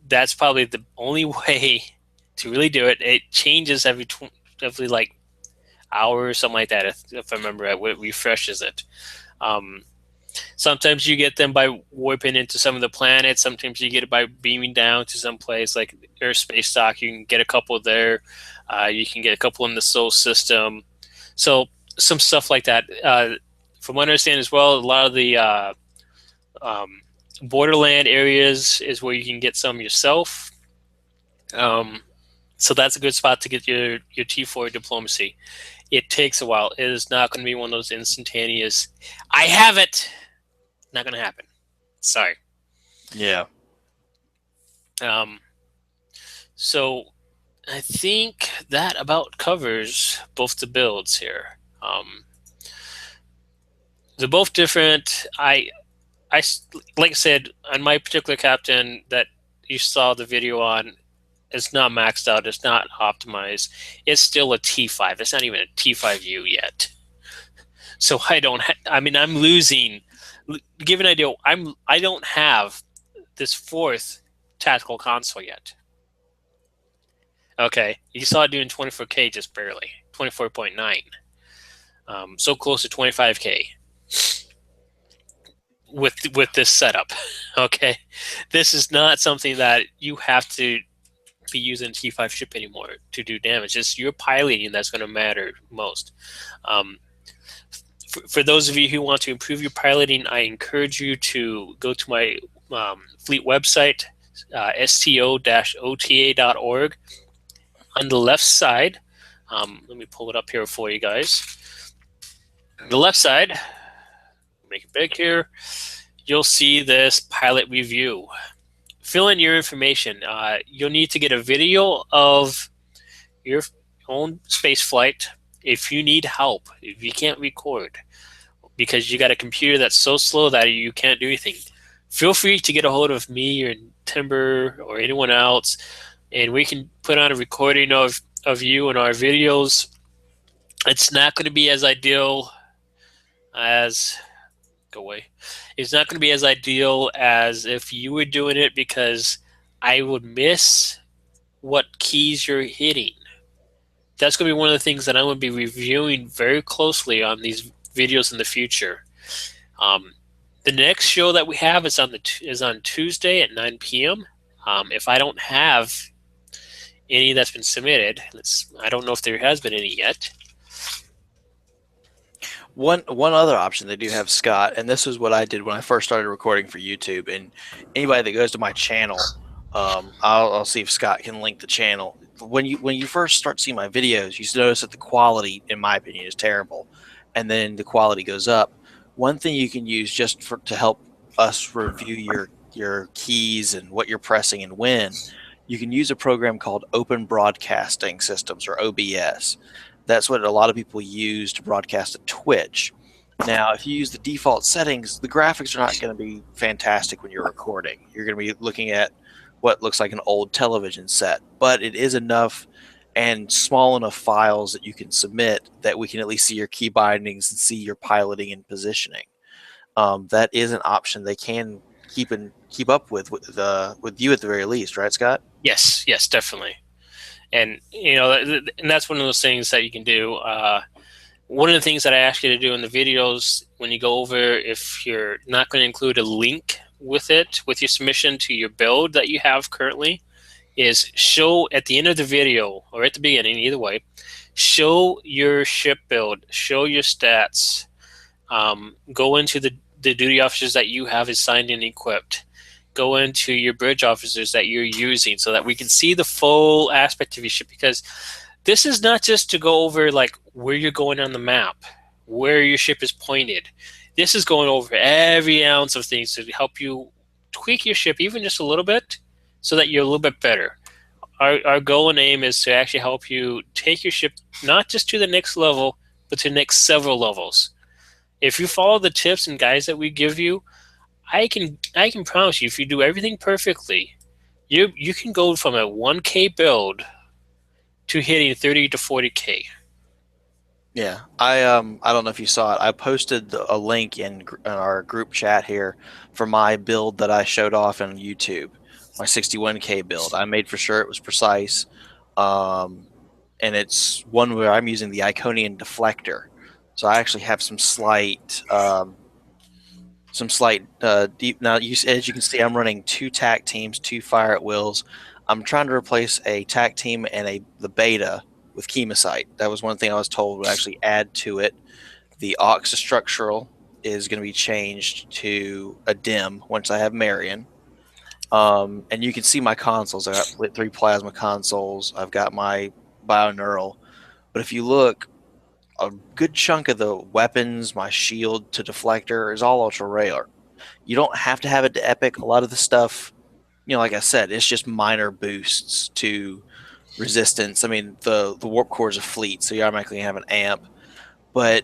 That's probably the only way to really do it. It changes every like hour or something like that, if I remember right. It refreshes it. Sometimes you get them by warping into some of the planets. Sometimes you get it by beaming down to some place like Earth Space Dock. You can get a couple there. You can get a couple in the Sol system. So some stuff like that. From what I understand as well, a lot of the borderland areas is where you can get some yourself. So that's a good spot to get your T4 diplomacy. It takes a while. It is not going to be one of those instantaneous, I have it. Not going to happen. Sorry. Yeah. So I think that about covers both the builds here. They're both different. I like I said, on my particular captain that you saw the video on, it's not maxed out. It's not optimized. It's still a T5. It's not even a T5U yet. So I'm losing. Give an idea. I don't have this fourth tactical console yet. Okay, you saw it doing 24K just barely, 24.9. So close to 25K with this setup. Okay, this is not something that you have to be using T5 ship anymore to do damage. It's your piloting that's going to matter most. For those of you who want to improve your piloting, I encourage you to go to my fleet website, sto-ota.org. On the left side, let me pull it up here for you guys. The left side, make it big here, you'll see this pilot review. Fill in your information. You'll need to get a video of your own space flight. If you need help, if you can't record because you got a computer that's so slow that you can't do anything, feel free to get a hold of me or Timber or anyone else, and we can put on a recording of you and our videos. It's not going to be as ideal as it's not going to be as ideal as if you were doing it, because I would miss what keys you're hitting. That's going to be one of the things that I'm going to be reviewing very closely on these videos in the future. The next show that we have is on Tuesday at 9 p.m. If I don't have any that's been submitted, I don't know if there has been any yet. One other option they do have, Scott, and this is what I did when I first started recording for YouTube. And anybody that goes to my channel, I'll see if Scott can link the channel. When you first start seeing my videos, you notice that the quality, in my opinion, is terrible, and then the quality goes up. One thing you can use just to help us review your keys and what you're pressing and when, you can use a program called Open Broadcasting Systems, or OBS. That's what a lot of people use to broadcast to Twitch. Now, if you use the default settings, the graphics are not going to be fantastic when you're recording. You're going to be looking at what looks like an old television set, but it is enough and small enough files that you can submit that we can at least see your key bindings and see your piloting and positioning. That is an option they can keep up with you at the very least, right, Scott? Yes, definitely. And and that's one of those things that you can do. One of the things that I ask you to do in the videos when you go over, if you're not going to include a link with your submission to your build that you have currently, is show at the end of the video or at the beginning, either way, show your ship build, show your stats, go into the duty officers that you have assigned and equipped, go into your bridge officers that you're using, so that we can see the full aspect of your ship. Because this is not just to go over like where you're going on the map, where your ship is pointed. This is going over every ounce of things to help you tweak your ship even just a little bit, so that you're a little bit better. our goal and aim is to actually help you take your ship not just to the next level, but to the next several levels. If you follow the tips and guides that we give you, I can promise you, if you do everything perfectly, you can go from a 1K build to hitting 30 to 40K. Yeah, I don't know if you saw it. I posted a link in our group chat here for my build that I showed off on YouTube. My 61K build. I made for sure it was precise, um, and it's one where I'm using the Iconian deflector. So I actually have some slight deep. Now, as you can see, I'm running two tac teams, two fire at wills. I'm trying to replace a tac team and the beta with Chemosite. That was one thing I was told would actually add to it. The aux structural is going to be changed to a dim once I have Marion. And you can see my consoles. I got 3 plasma consoles. I've got my bioneural. But if you look, a good chunk of the weapons, my shield to deflector, is all ultra rare. You don't have to have it to epic. A lot of the stuff, like I said, it's just minor boosts to resistance. I mean, the warp core is a fleet, so you automatically have an amp. But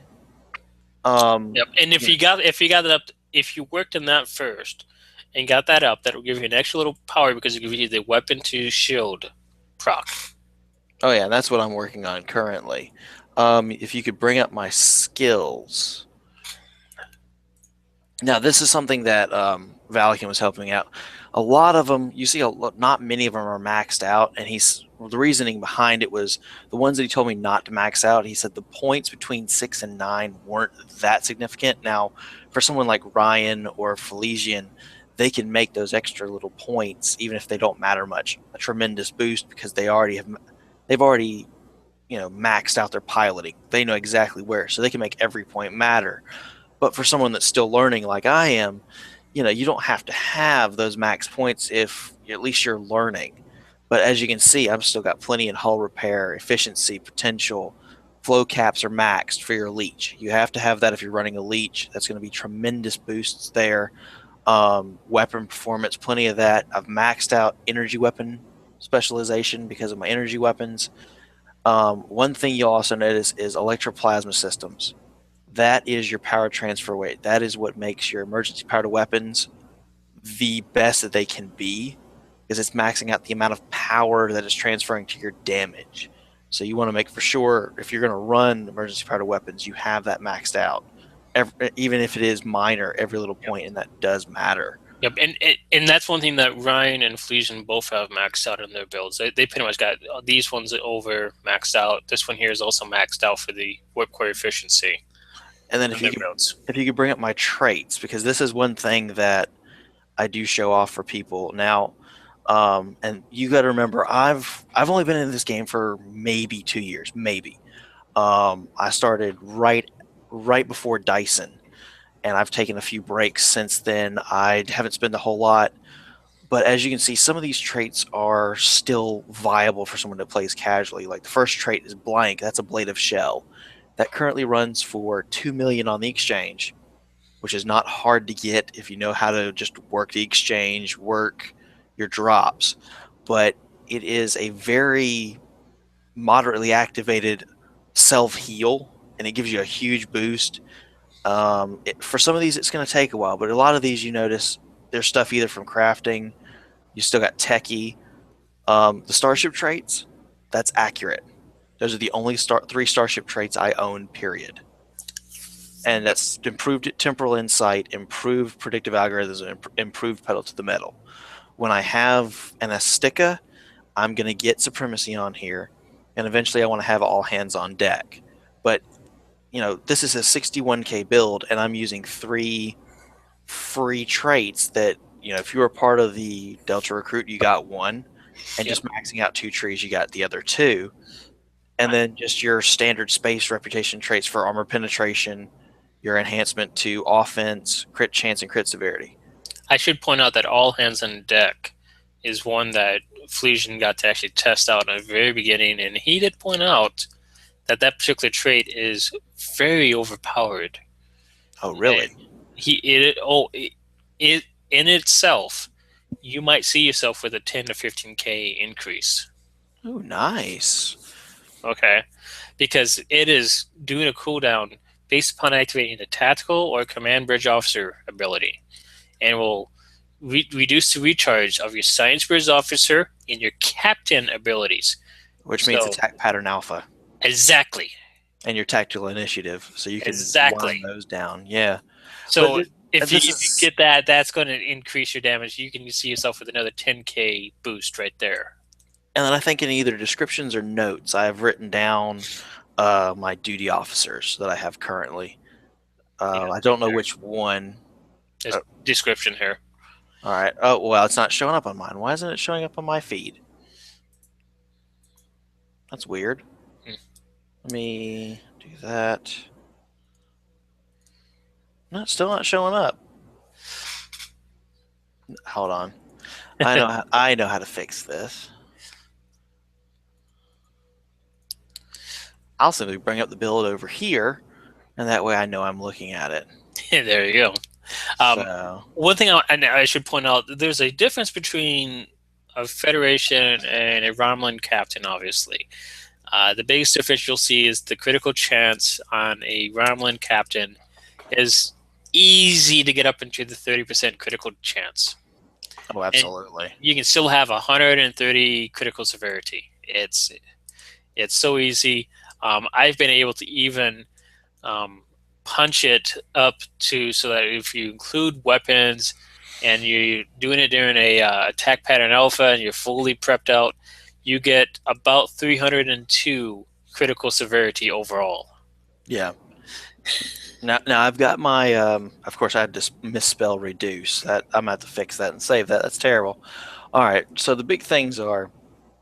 Yep. And if you got it up, if you worked in that first and got that up, that will give you an extra little power because it gives you the weapon to shield proc. oh yeah, that's what I'm working on currently. If you could bring up my skills. Now, this is something that Valican was helping out. A lot of them, you see, not many of them are maxed out, and the reasoning behind it was the ones that he told me not to max out. He said the points between 6 and 9 weren't that significant. Now, for someone like Ryan or Felician, they can make those extra little points, even if they don't matter much, a tremendous boost because they've already maxed out their piloting. They know exactly where, so they can make every point matter. But for someone that's still learning like I am, you don't have to have those max points if at least you're learning. But as you can see, I've still got plenty in hull repair, efficiency, potential. Flow caps are maxed for your leech. You have to have that if you're running a leech. That's going to be tremendous boosts there. Weapon performance, plenty of that. I've maxed out energy weapon specialization because of my energy weapons. One thing you'll also notice is electroplasma systems. That is your power transfer weight. That is what makes your emergency powered weapons the best that they can be, because it's maxing out the amount of power that is transferring to your damage. So you want to make for sure if you're going to run emergency powered weapons, you have that maxed out. Even if it is minor, every little point, and that does matter. Yep, and that's one thing that Ryan and Felician both have maxed out in their builds. They pretty much got these ones over maxed out. This one here is also maxed out for the warp core efficiency. And then if you could bring up my traits, because this is one thing that I do show off for people now. And you got to remember, I've only been in this game for maybe 2 years, maybe. I started right before Dyson, and I've taken a few breaks since then. I haven't spent a whole lot, but as you can see, some of these traits are still viable for someone that plays casually. Like the first trait is blank. That's a blade of shell. That currently runs for 2 million on the exchange, which is not hard to get if you know how to just work the exchange, work your drops. But it is a very moderately activated self-heal, and it gives you a huge boost. For some of these, it's going to take a while, but a lot of these, you notice, there's stuff either from crafting, you still got techie. The starship traits, that's accurate. Those are the only 3 starship traits I own, period. And that's improved temporal insight, improved predictive algorithms, and improved pedal to the metal. When I have an Astica, I'm going to get supremacy on here, and eventually I want to have all hands on deck. But, this is a 61K build, and I'm using 3 free traits that, if you were part of the Delta Recruit, you got 1, and just maxing out 2 trees, you got the other 2. And then just your standard space reputation traits for armor penetration, your enhancement to offense, crit chance, and crit severity. I should point out that all hands on deck is one that Felician got to actually test out in the very beginning, and he did point out that particular trait is very overpowered. Oh, really? In itself, you might see yourself with a 10 to 15K increase. Ooh, nice. Okay, because it is doing a cooldown based upon activating a tactical or command bridge officer ability, and will reduce the recharge of your science bridge officer and your captain abilities. Which means So attack pattern alpha exactly, and your tactical initiative, so you can exactly. wind those down. Yeah, but So if this you is, get that, that's going to increase your damage. You can see yourself with another 10k boost right there. and then I think in either descriptions or notes, I have written down my duty officers that I have currently. Yeah, I don't know which one. there's Oh, description here. all right. Oh, well, it's not showing up on mine. Why isn't it showing up on my feed? That's weird. Hmm. Let me do that. No, it's still not showing up. Hold on. I know how to fix this. I'll simply bring up the build over here, and that way I know I'm looking at it. There you go. Um, So, one thing I should point out, there's a difference between a Federation and a Romulan captain, obviously. The biggest difference you'll see is the critical chance on a Romulan captain is easy to get up into the 30% critical chance. oh, And absolutely. you can still have 130 critical severity. It's so easy. I've been able to even um, punch it up to so that if you include weapons and you're doing it during a attack pattern alpha and you're fully prepped out, you get about 302 critical severity overall. Yeah. Now I've got my. Of course, I had to misspell reduce. That I'm gonna have to fix that and save that. That's terrible. All right. So the big things are,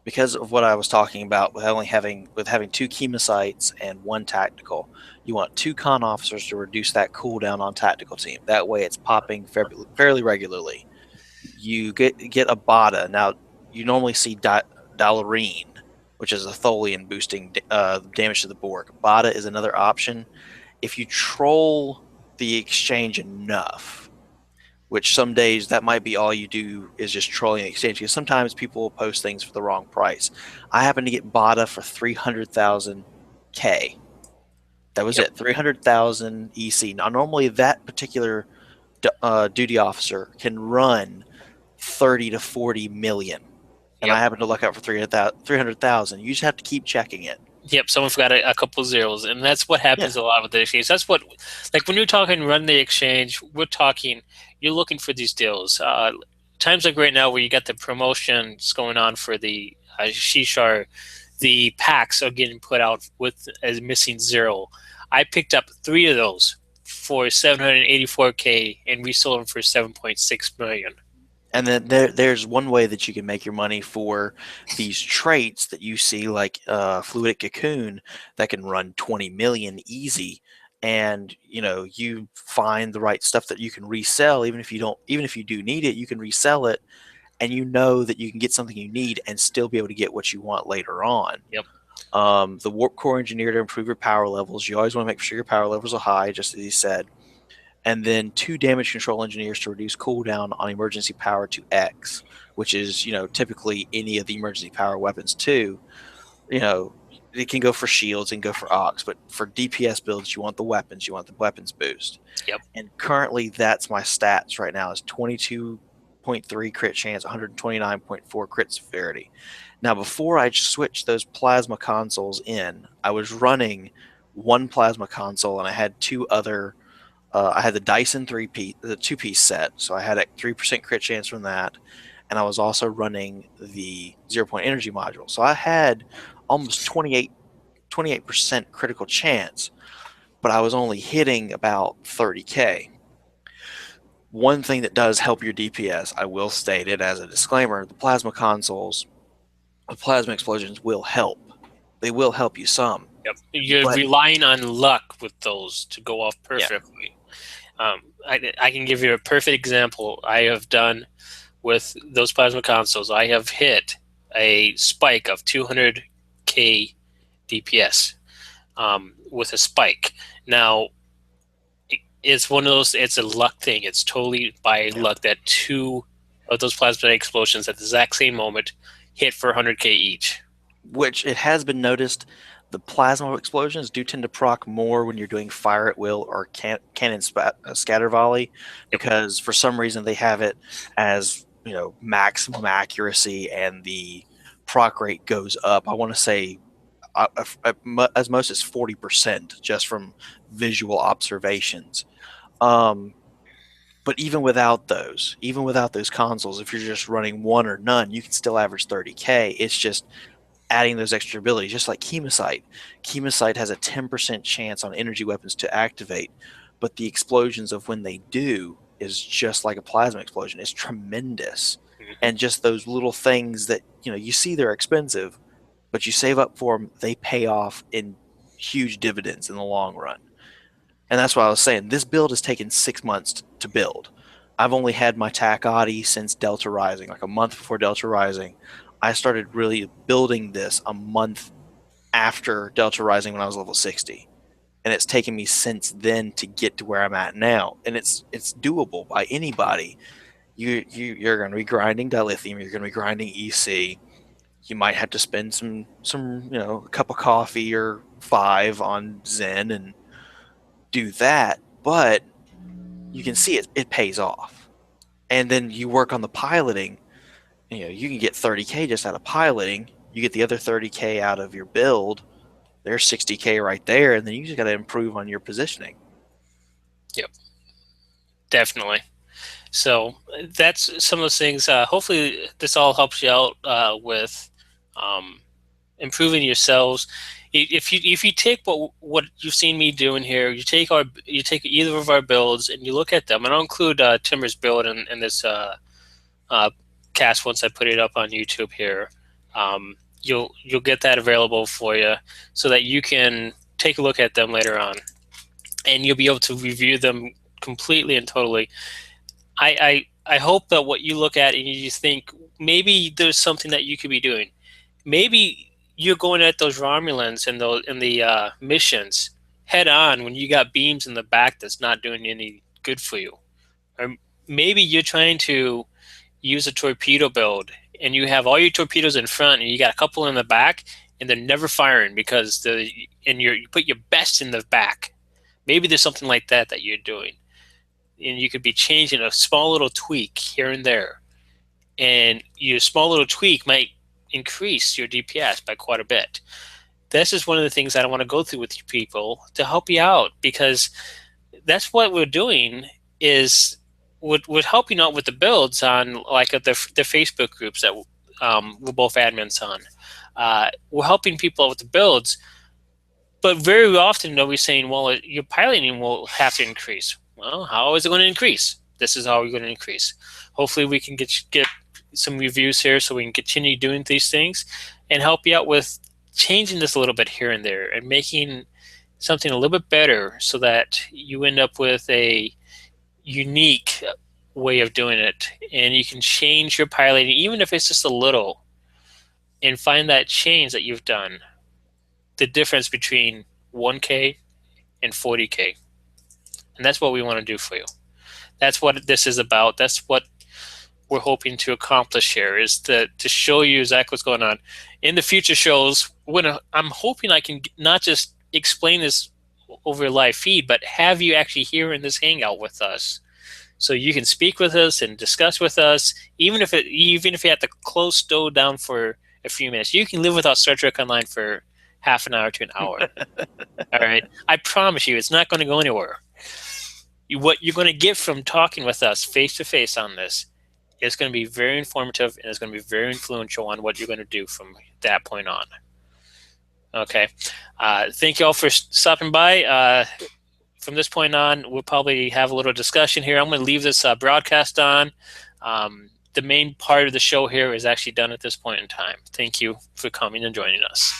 because of what I was talking about with only having two chemosites and one tactical, you want two con officers to reduce that cooldown on tactical team. That way, it's popping fairly regularly. You get a Bada. Now you normally see Dalarine, which is a Tholian boosting damage to the Borg. Bada is another option if you troll the exchange enough, which some days that might be all you do is just trolling the exchange, because sometimes people will post things for the wrong price. I happened to get Bada for 300,000 K. That was Yep. it, 300,000 EC. Now, normally that particular duty officer can run 30 to 40 million. And Yep. I happen to look out for 300,000. You just have to keep checking it. Yep, someone forgot a couple zeros, and that's what Yeah. happens a lot with the exchange. That's what, like when you're talking run the exchange, we're talking, you're looking for these deals. Times like right now where you got the promotions going on for the Shishar, the packs are getting put out with as missing zero. I picked up 3 of those for 784k and resold them for 7.6 million. And then there's one way that you can make your money for these traits that you see, like Fluidic Cocoon, that can run 20 million easy. And you find the right stuff that you can resell, even if you do need it, you can resell it, and you know that you can get something you need and still be able to get what you want later on. Yep. The Warp Core Engineer to improve your power levels. You always want to make sure your power levels are high, just as he said. And then 2 damage control engineers to reduce cooldown on emergency power to X, which is typically any of the emergency power weapons too. It can go for shields and go for Ox, but for DPS builds, you want the weapons boost. Yep. And currently, that's my stats right now, is 22.3 crit chance, 129.4 crit severity. Now, before I switched those plasma consoles in, I was running one plasma console, and I had two other. I had the Dyson the 2-piece set, so I had a 3% crit chance from that, and I was also running the 0-point energy module. So I had almost 28% critical chance, but I was only hitting about 30k. One thing that does help your DPS, I will state it as a disclaimer, the plasma consoles, the plasma explosions will help. They will help you some. Yep. You're relying on luck with those to go off perfectly. Yeah. I can give you a perfect example I have done with those plasma consoles. I have hit a spike of 200k DPS with a spike. Now, it's one of those, it's a luck thing. It's totally by luck that 2 of those plasma explosions at the exact same moment hit for 100k each. which it has been noticed, the plasma explosions do tend to proc more when you're doing fire at will or scatter volley, Yep. because for some reason they have it as maximum accuracy and the proc rate goes up. I want to say as most as 40% just from visual observations. Um, but even without those consoles, if you're just running one or none, you can still average 30k. It's just adding those extra abilities, just like Chemosite. Chemosite has a 10% chance on energy weapons to activate, but the explosions of when they do is just like a plasma explosion. It's tremendous. Mhm. And just those little things that, you see they're expensive, but you save up for them, they pay off in huge dividends in the long run. And that's what I was saying. This build has taken 6 months to build. I've only had my TAC Audi since Delta Rising, like a month before Delta Rising. I started really building this a month after Delta Rising when I was level 60. And it's taken me since then to get to where I'm at now. And it's doable by anybody. You're going to be grinding dilithium, you're going to be grinding EC. You might have to spend some a cup of coffee or five on Zen and do that, but you can see it pays off. And then you work on the piloting. You can get 30k just out of piloting. You get the other 30k out of your build. There's 60k right there, and then you just got to improve on your positioning. Yep. Definitely. So that's some of those things. Hopefully, this all helps you out with um, improving yourselves. If you take what you've seen me doing here, you take either of our builds and you look at them. And I'll include Timber's build in this uh, cast once I put it up on YouTube here. You'll get that available for you so that you can take a look at them later on, and you'll be able to review them completely and totally. I hope that what you look at and you just think maybe there's something that you could be doing. Maybe you're going at those Romulans and the missions head on when you got beams in the back that's not doing any good for you. Or maybe you're trying to use a torpedo build and you have all your torpedoes in front and you got a couple in the back and they're never firing because you put your best in the back. Maybe there's something like that you're doing, and you could be changing a small little tweak here and there, and your small little tweak might increase your DPS by quite a bit. This is one of the things that I want to go through with you people to help you out, because that's what we're doing is we're helping out with the builds on like the Facebook groups that we're both admins on. We're helping people out with the builds, but very often we're saying, well, your piloting will have to increase. Well, how is it going to increase? This is how we're going to increase. Hopefully we can get some reviews here so we can continue doing these things and help you out with changing this a little bit here and there and making something a little bit better so that you end up with a unique way of doing it, and you can change your piloting even if it's just a little, and find that change that you've done, the difference between 1k and 40k. And that's what we want to do for you. That's what this is about. That's what we're hoping to accomplish here, is to show you exactly what's going on. In the future shows, I'm hoping I can not just explain this over live feed, but have you actually here in this hangout with us, so you can speak with us and discuss with us. Even if you have to close Stowe down for a few minutes, you can live without Star Trek Online for half an hour to an hour. All right, I promise you, it's not going to go anywhere. What you're going to get from talking with us face to face on this is going to be very informative, and it's going to be very influential on what you're going to do from that point on. Okay. Thank you all for stopping by. From this point on, we'll probably have a little discussion here. I'm going to leave this broadcast on. The main part of the show here is actually done at this point in time. Thank you for coming and joining us.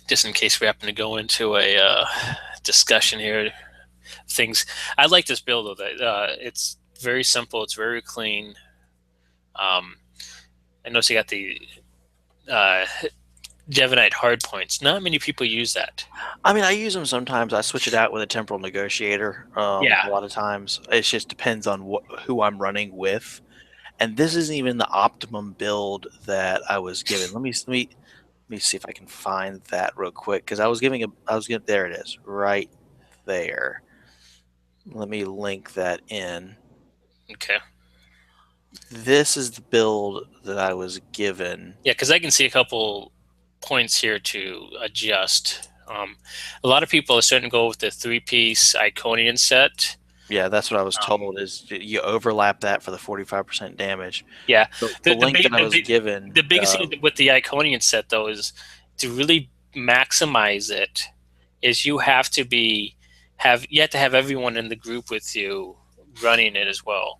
Just in case we happen to go into a discussion here, things. I like this build though. It's very simple. It's very clean. I notice you got the Jevonite hard points. Not many people use that. I mean, I use them sometimes. I switch it out with a temporal negotiator. Yeah. A lot of times, it just depends on who I'm running with. And this isn't even the optimum build that I was given. Let me see if I can find that real quick, because there it is, right there. Let me link that in. Okay. This is the build that I was given. Yeah, because I can see a couple points here to adjust. A lot of people are starting to go with the 3-piece Iconian set. Yeah, that's what I was told, is you overlap that for the 45% damage. Yeah, The link that I was given. the biggest thing with the Iconian set though is to really maximize it. Is you have to have everyone in the group with you running it as well.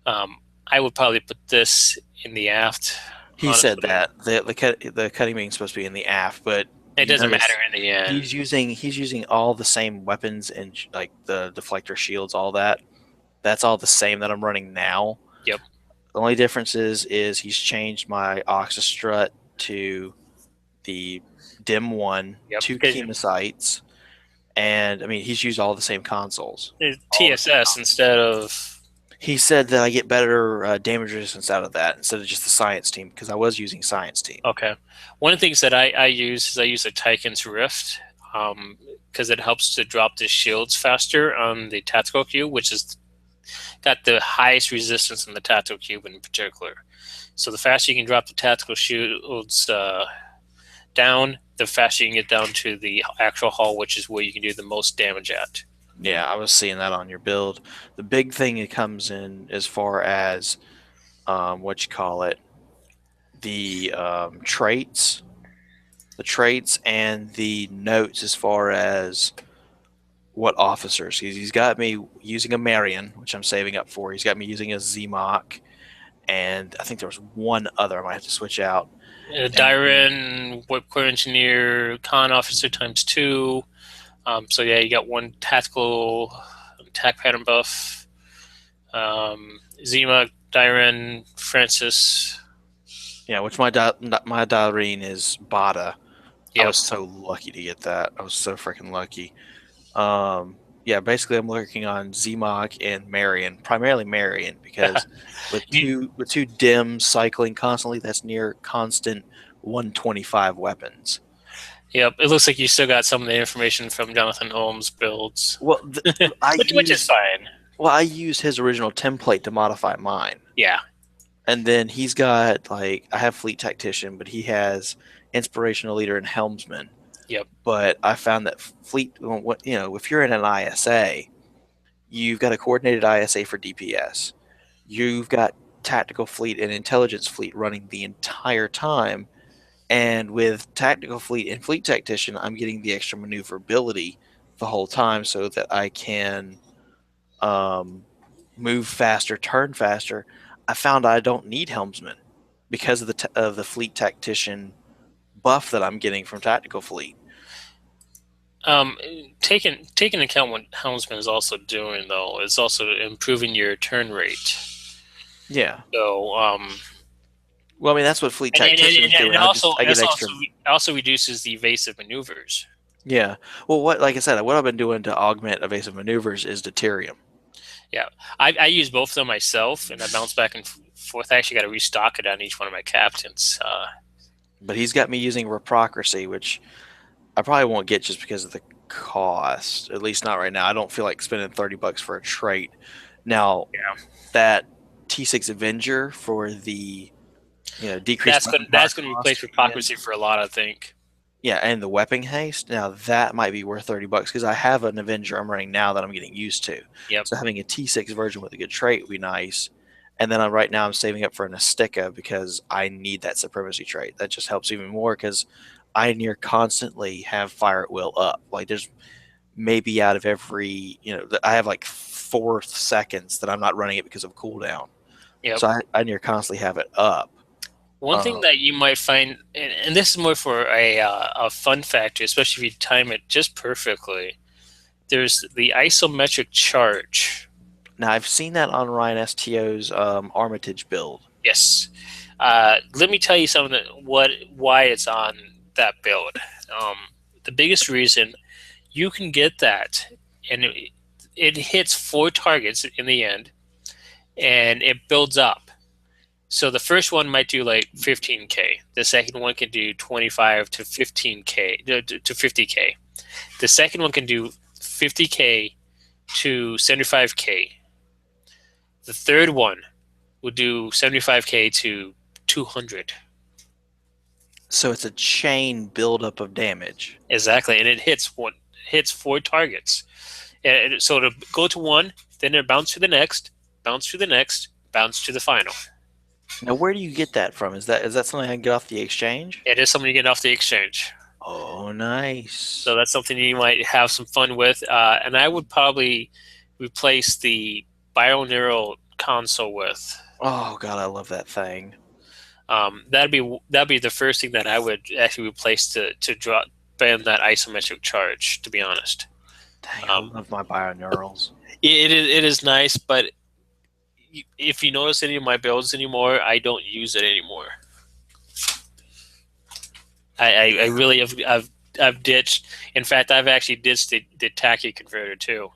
I would probably put this in the aft. He honestly. said that the cutting beam is supposed to be in the aft, but It doesn't matter in the end. He's using all the same weapons and like the deflector shields, all that. That's all the same that I'm running now. Yep. The only difference is he's changed my Oxystrut to the Dim 1, Yep. 2 chemosites, and I mean he's used all the same consoles. TSS instead of. He said that I get better damage resistance out of that instead of just the Science Team, because I was using Science Team. Okay. One of the things that I use a Tychon's Rift, because it helps to drop the shields faster on the Tactical Cube, which is got the highest resistance in the Tactical Cube in particular. So the faster you can drop the Tactical shields down, the faster you can get down to the actual hull, which is where you can do the most damage at. Yeah, I was seeing that on your build. The big thing that comes in as far as the traits, and the notes as far as what officers. He's got me using a Marion, which I'm saving up for. He's got me using a ZMOC, and I think there was one other I might have to switch out. Dyren, Warp Core Engineer, Con Officer ×2. So yeah, you got one tactical attack pattern buff. Zima, Dyren, Francis. Yeah, which my Dyrene is Bada. Yep. I was so lucky to get that. I was so freaking lucky. Yeah, basically I'm working on ZMOC and Marion, primarily Marion, because with two Dims cycling constantly, that's near constant 125 weapons. Yep, it looks like you still got some of the information from Jonathan Holmes' builds. Well, which is fine. Well, I used his original template to modify mine. Yeah. And then he's got, like, I have Fleet Tactician, but he has Inspirational Leader and Helmsman. Yep. But I found that Fleet, if you're in an ISA, you've got a coordinated ISA for DPS. You've got Tactical Fleet and Intelligence Fleet running the entire time. And with Tactical Fleet and Fleet Tactician, I'm getting the extra maneuverability the whole time so that I can move faster, turn faster. I found I don't need Helmsman because of the Fleet Tactician buff that I'm getting from Tactical Fleet. Taking into account what Helmsman is also doing, though, is also improving your turn rate. Yeah. So, well, I mean, that's what Fleet Tactician is doing. It also reduces the evasive maneuvers. Yeah. Well, like I said, what I've been doing to augment evasive maneuvers is deuterium. Yeah. I use both of them myself, and I bounce back and forth. I actually got to restock it on each one of my captains. But he's got me using Reprocracy, which I probably won't get just because of the cost. At least not right now. I don't feel like spending $30 for a trait. Now, that T6 Avenger for the decrease. That's going to replace Reprocracy for a lot, I think. Yeah, and the weapon haste. Now that might be worth $30 because I have an Avenger I'm running now that I'm getting used to. Yep. So having a T6 version with a good trait would be nice. And then right now I'm saving up for an Astika because I need that Supremacy trait. That just helps even more because I near constantly have Fire at Will up. Like there's maybe out of every, I have like 4 seconds that I'm not running it because of cooldown. Yep. So I near constantly have it up. One thing that you might find, and this is more for a fun factor, especially if you time it just perfectly, there's the isometric charge. Now, I've seen that on Ryan STO's Armitage build. Yes. Let me tell you why it's on that build. The biggest reason you can get that, and it hits 4 targets in the end, and it builds up. So the first one might do like 15K. The second one can do 25 to 15K to 50K. The second one can do 50K to 75K. The third one will do 75K to 200. So it's a chain buildup of damage. Exactly, and it hits 4 targets. And so to go to one, then it bounce to the next, bounce to the next, bounce to the final. Now, where do you get that from? Is that something I can get off the exchange? It is something you get off the exchange. Oh, nice. So that's something you might have some fun with. And I would probably replace the Bioneural console with. Oh God, I love that thing. That'd be the first thing that I would actually replace to drop ban that isometric charge. To be honest, Dang, I love my bioneurals. it is nice, but if you notice any of my builds anymore, I don't use it anymore. I really I've ditched. In fact, I've actually ditched the Tachy converter too.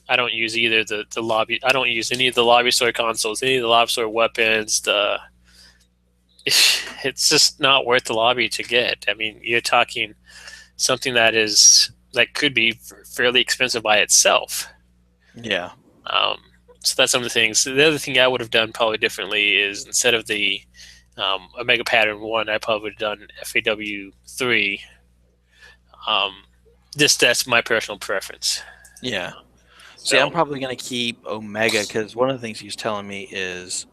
I don't use either the lobby. I don't use any of the lobby store consoles, any of the lobby store weapons. It's just not worth the lobby to get. I mean, you're talking something that could be fairly expensive by itself. Yeah. So that's some of the things. The other thing I would have done probably differently is instead of the Omega Pattern 1, I probably would have done FAW 3. That's my personal preference. Yeah. See, I'm probably going to keep Omega because one of the things he was telling me is,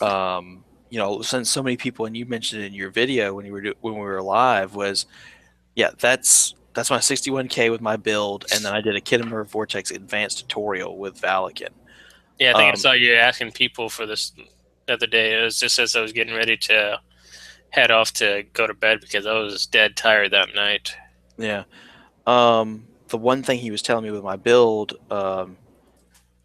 since so many people, and you mentioned it in your video when we were live, was, yeah, that's my 61K with my build, and then I did a Kittimer Vortex Advanced tutorial with Valakin. Yeah, I think I saw you asking people for this the other day. It was just as I was getting ready to head off to go to bed because I was dead tired that night. Yeah. The one thing he was telling me with my build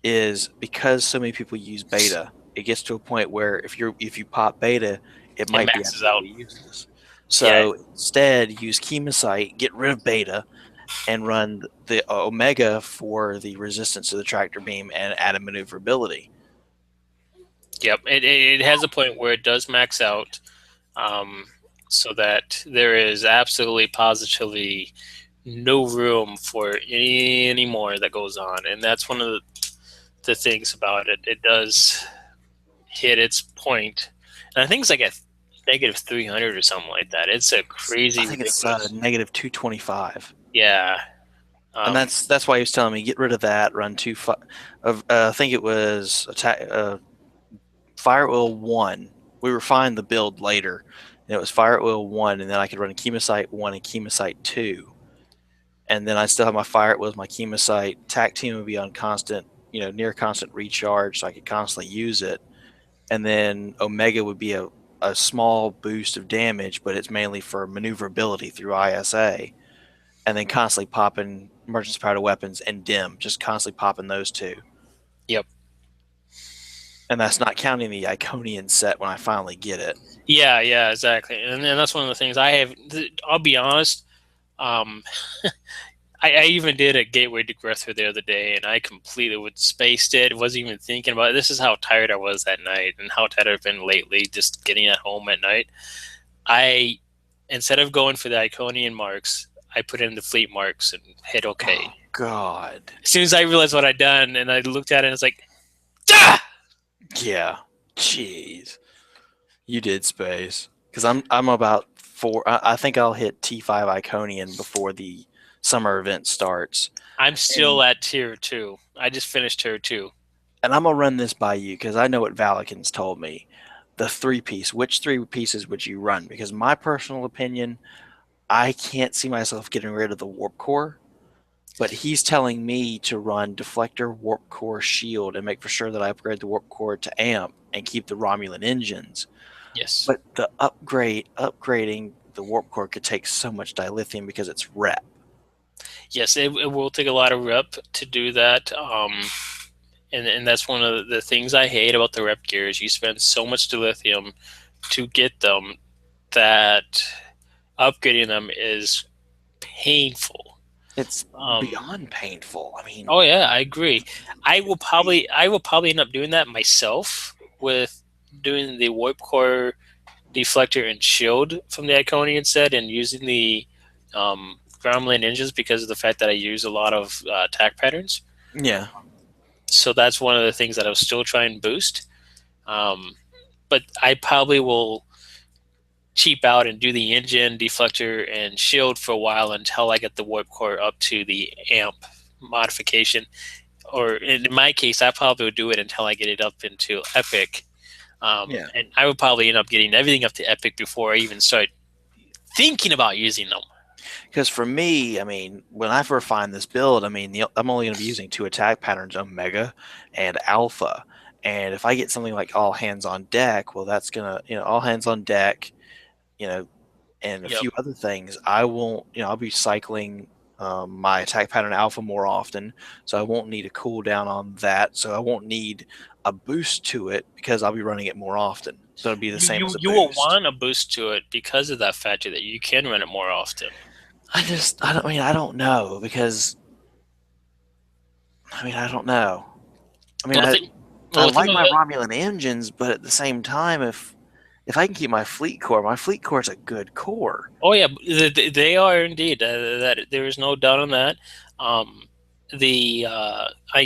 is because so many people use beta, it gets to a point where if you pop beta, it might be absolutely useless. So instead, use Chemosite, get rid of beta, and run the Omega for the resistance to the tractor beam and added maneuverability. Yep, it has a point where it does max out, so that there is absolutely positively no room for any more that goes on, and that's one of the things about it. It does hit its point, and I think it's like a negative 300 or something like that. It's a crazy. I think ridiculous. It's negative 225. Yeah. And that's why he was telling me get rid of that. Run I think it was Fire Oil 1. We refined the build later, and it was Fire Oil 1, and then I could run a Chemosite 1 and Chemosite 2. And then I still have my Fire Oil with my Chemosite. Tac Team would be on constant, near constant recharge, so I could constantly use it. And then Omega would be a small boost of damage, but it's mainly for maneuverability through ISA. And then constantly popping emergency powder weapons and dim, just constantly popping those two. Yep. And that's not counting the Iconian set when I finally get it. Yeah, exactly. And that's one of the things I have. I'll be honest. I even did a Gateway to Grethur the other day, and I completely spaced it. Wasn't even thinking about it. This is how tired I was that night, and how tired I've been lately, just getting at home at night. Instead of going for the Iconian marks, I put in the fleet marks and hit OK. Oh, God. As soon as I realized what I'd done, and I looked at it, and it's like, ah! Yeah. Jeez. You did space. Because I'm about 4. I think I'll hit T5 Iconian before the summer event starts. I'm still at tier 2. I just finished tier 2. And I'm going to run this by you because I know what Valakin's told me. The 3-piece. Which 3 pieces would you run? Because my personal opinion, I can't see myself getting rid of the Warp Core. But he's telling me to run Deflector, Warp Core, Shield, and make for sure that I upgrade the Warp Core to Amp and keep the Romulan engines. Yes. But the upgrading the Warp Core could take so much dilithium because it's rep. Yes, it will take a lot of rep to do that. And that's one of the things I hate about the rep gears. You spend so much dilithium to get them that upgrading them is painful. It's beyond painful. I mean, oh yeah, I agree. I will probably end up doing that myself with doing the warp core deflector and shield from the Iconian set and using the Groundland engines because of the fact that I use a lot of attack patterns. Yeah. So that's one of the things that I'll still try and boost. But I probably will cheap out and do the engine, deflector, and shield for a while until I get the warp core up to the amp modification. Or in my case, I probably would do it until I get it up into epic. Yeah. And I would probably end up getting everything up to epic before I even start thinking about using them. Because for me, I mean, when I first find this build, I mean, I'm only going to be using 2 attack patterns, Omega and Alpha. And if I get something like All Hands on Deck, well, that's going to, All Hands on Deck, and a Yep. few other things, I won't, I'll be cycling my attack pattern Alpha more often. So I won't need a cooldown on that. So I won't need a boost to it because I'll be running it more often. So it'll be the same as a You will boost. want a boost to it because of that factor that you can run it more often. I don't know because, I don't know. I like my Romulan engines, but at the same time, if I can keep my fleet core is a good core. Oh yeah, they are indeed. That there is no doubt on that. I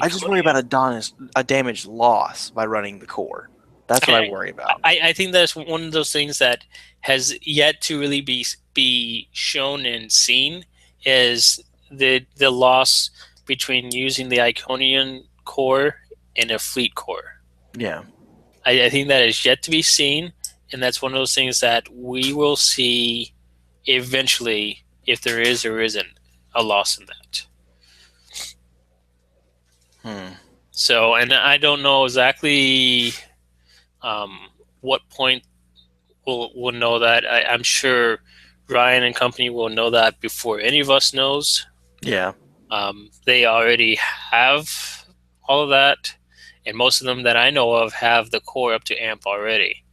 just worry about a damage loss by running the core. That's what I worry about. I think that's one of those things that has yet to really be shown and seen is the loss between using the Iconian core and a fleet core. Yeah. I think that is yet to be seen, and that's one of those things that we will see eventually if there is or isn't a loss in that. So, and I don't know exactly what point we'll know that. I'm sure Ryan and company will know that before any of us knows. Yeah. They already have all of that, and most of them that I know of have the core up to amp already.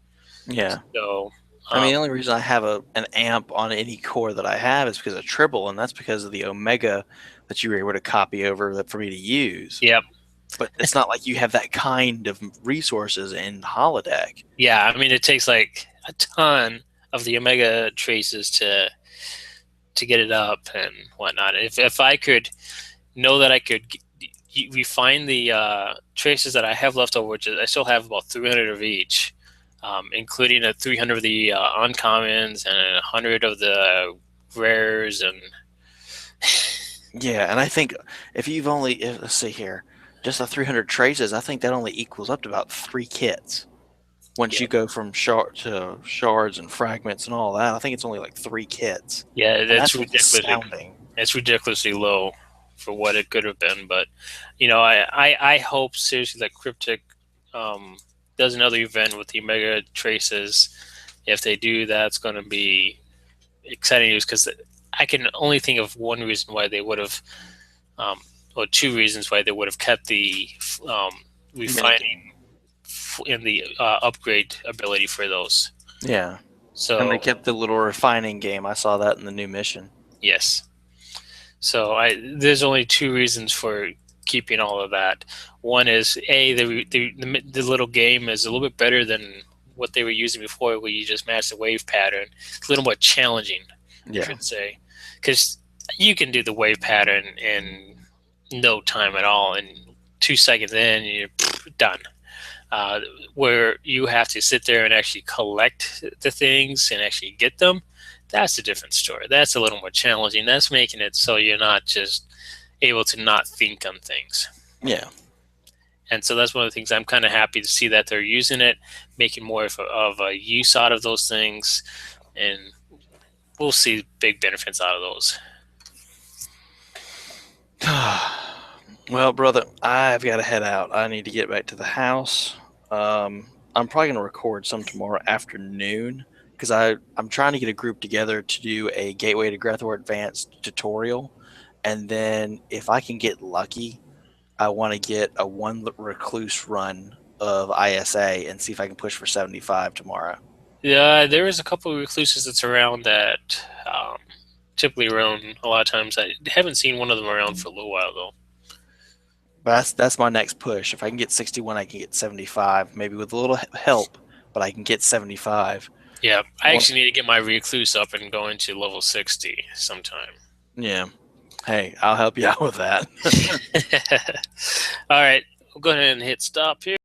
Yeah. So, the only reason I have an amp on any core that I have is because of Tribble, and that's because of the Omega that you were able to copy over for me to use. Yep. But it's not like you have that kind of resources in Holodeck. Yeah, I mean, it takes like a ton of the Omega traces to get it up and whatnot. If I could know that I could refine the traces that I have left over, which is, I still have about 300 of each, including 300 of the uncommons and 100 of the rares and. Yeah, and I think if you've let's see here, just the 300 traces, I think that only equals up to about 3 kits. Once you go from shards and fragments and all that, I think it's only like 3 kits. Yeah, that's ridiculous. Astounding. It's ridiculously low for what it could have been. But, I hope seriously that Cryptic does another event with the Omega traces. If they do, that's going to be exciting news because I can only think of one reason why they would have, or 2 reasons why they would have kept the refining in the upgrade ability for those. Yeah. So, and they kept the little refining game. I saw that in the new mission. Yes. So there's only 2 reasons for keeping all of that. One is the little game is a little bit better than what they were using before, where you just match the wave pattern. It's a little more challenging, I should say, because you can do the wave pattern in no time at all, and 2 seconds in, you're done. Where you have to sit there and actually collect the things and actually get them, that's a different story. That's a little more challenging. That's making it so you're not just able to not think on things. Yeah. And so that's one of the things I'm kind of happy to see that they're using it, making more of a use out of those things, and we'll see big benefits out of those. Well, brother, I've got to head out. I need to get back to the house. I'm probably going to record some tomorrow afternoon because I'm trying to get a group together to do a Gateway to Grethor Advanced tutorial. And then if I can get lucky, I want to get a 1 recluse run of ISA and see if I can push for 75 tomorrow. Yeah, there is a couple of recluses that's around that typically around a lot of times. I haven't seen one of them around for a little while, though. That's my next push. If I can get 61, I can get 75, maybe with a little help, but I can get 75. Yeah, I actually need to get my recluse up and go into level 60 sometime. Yeah. Hey, I'll help you out with that. All right, we'll go ahead and hit stop here.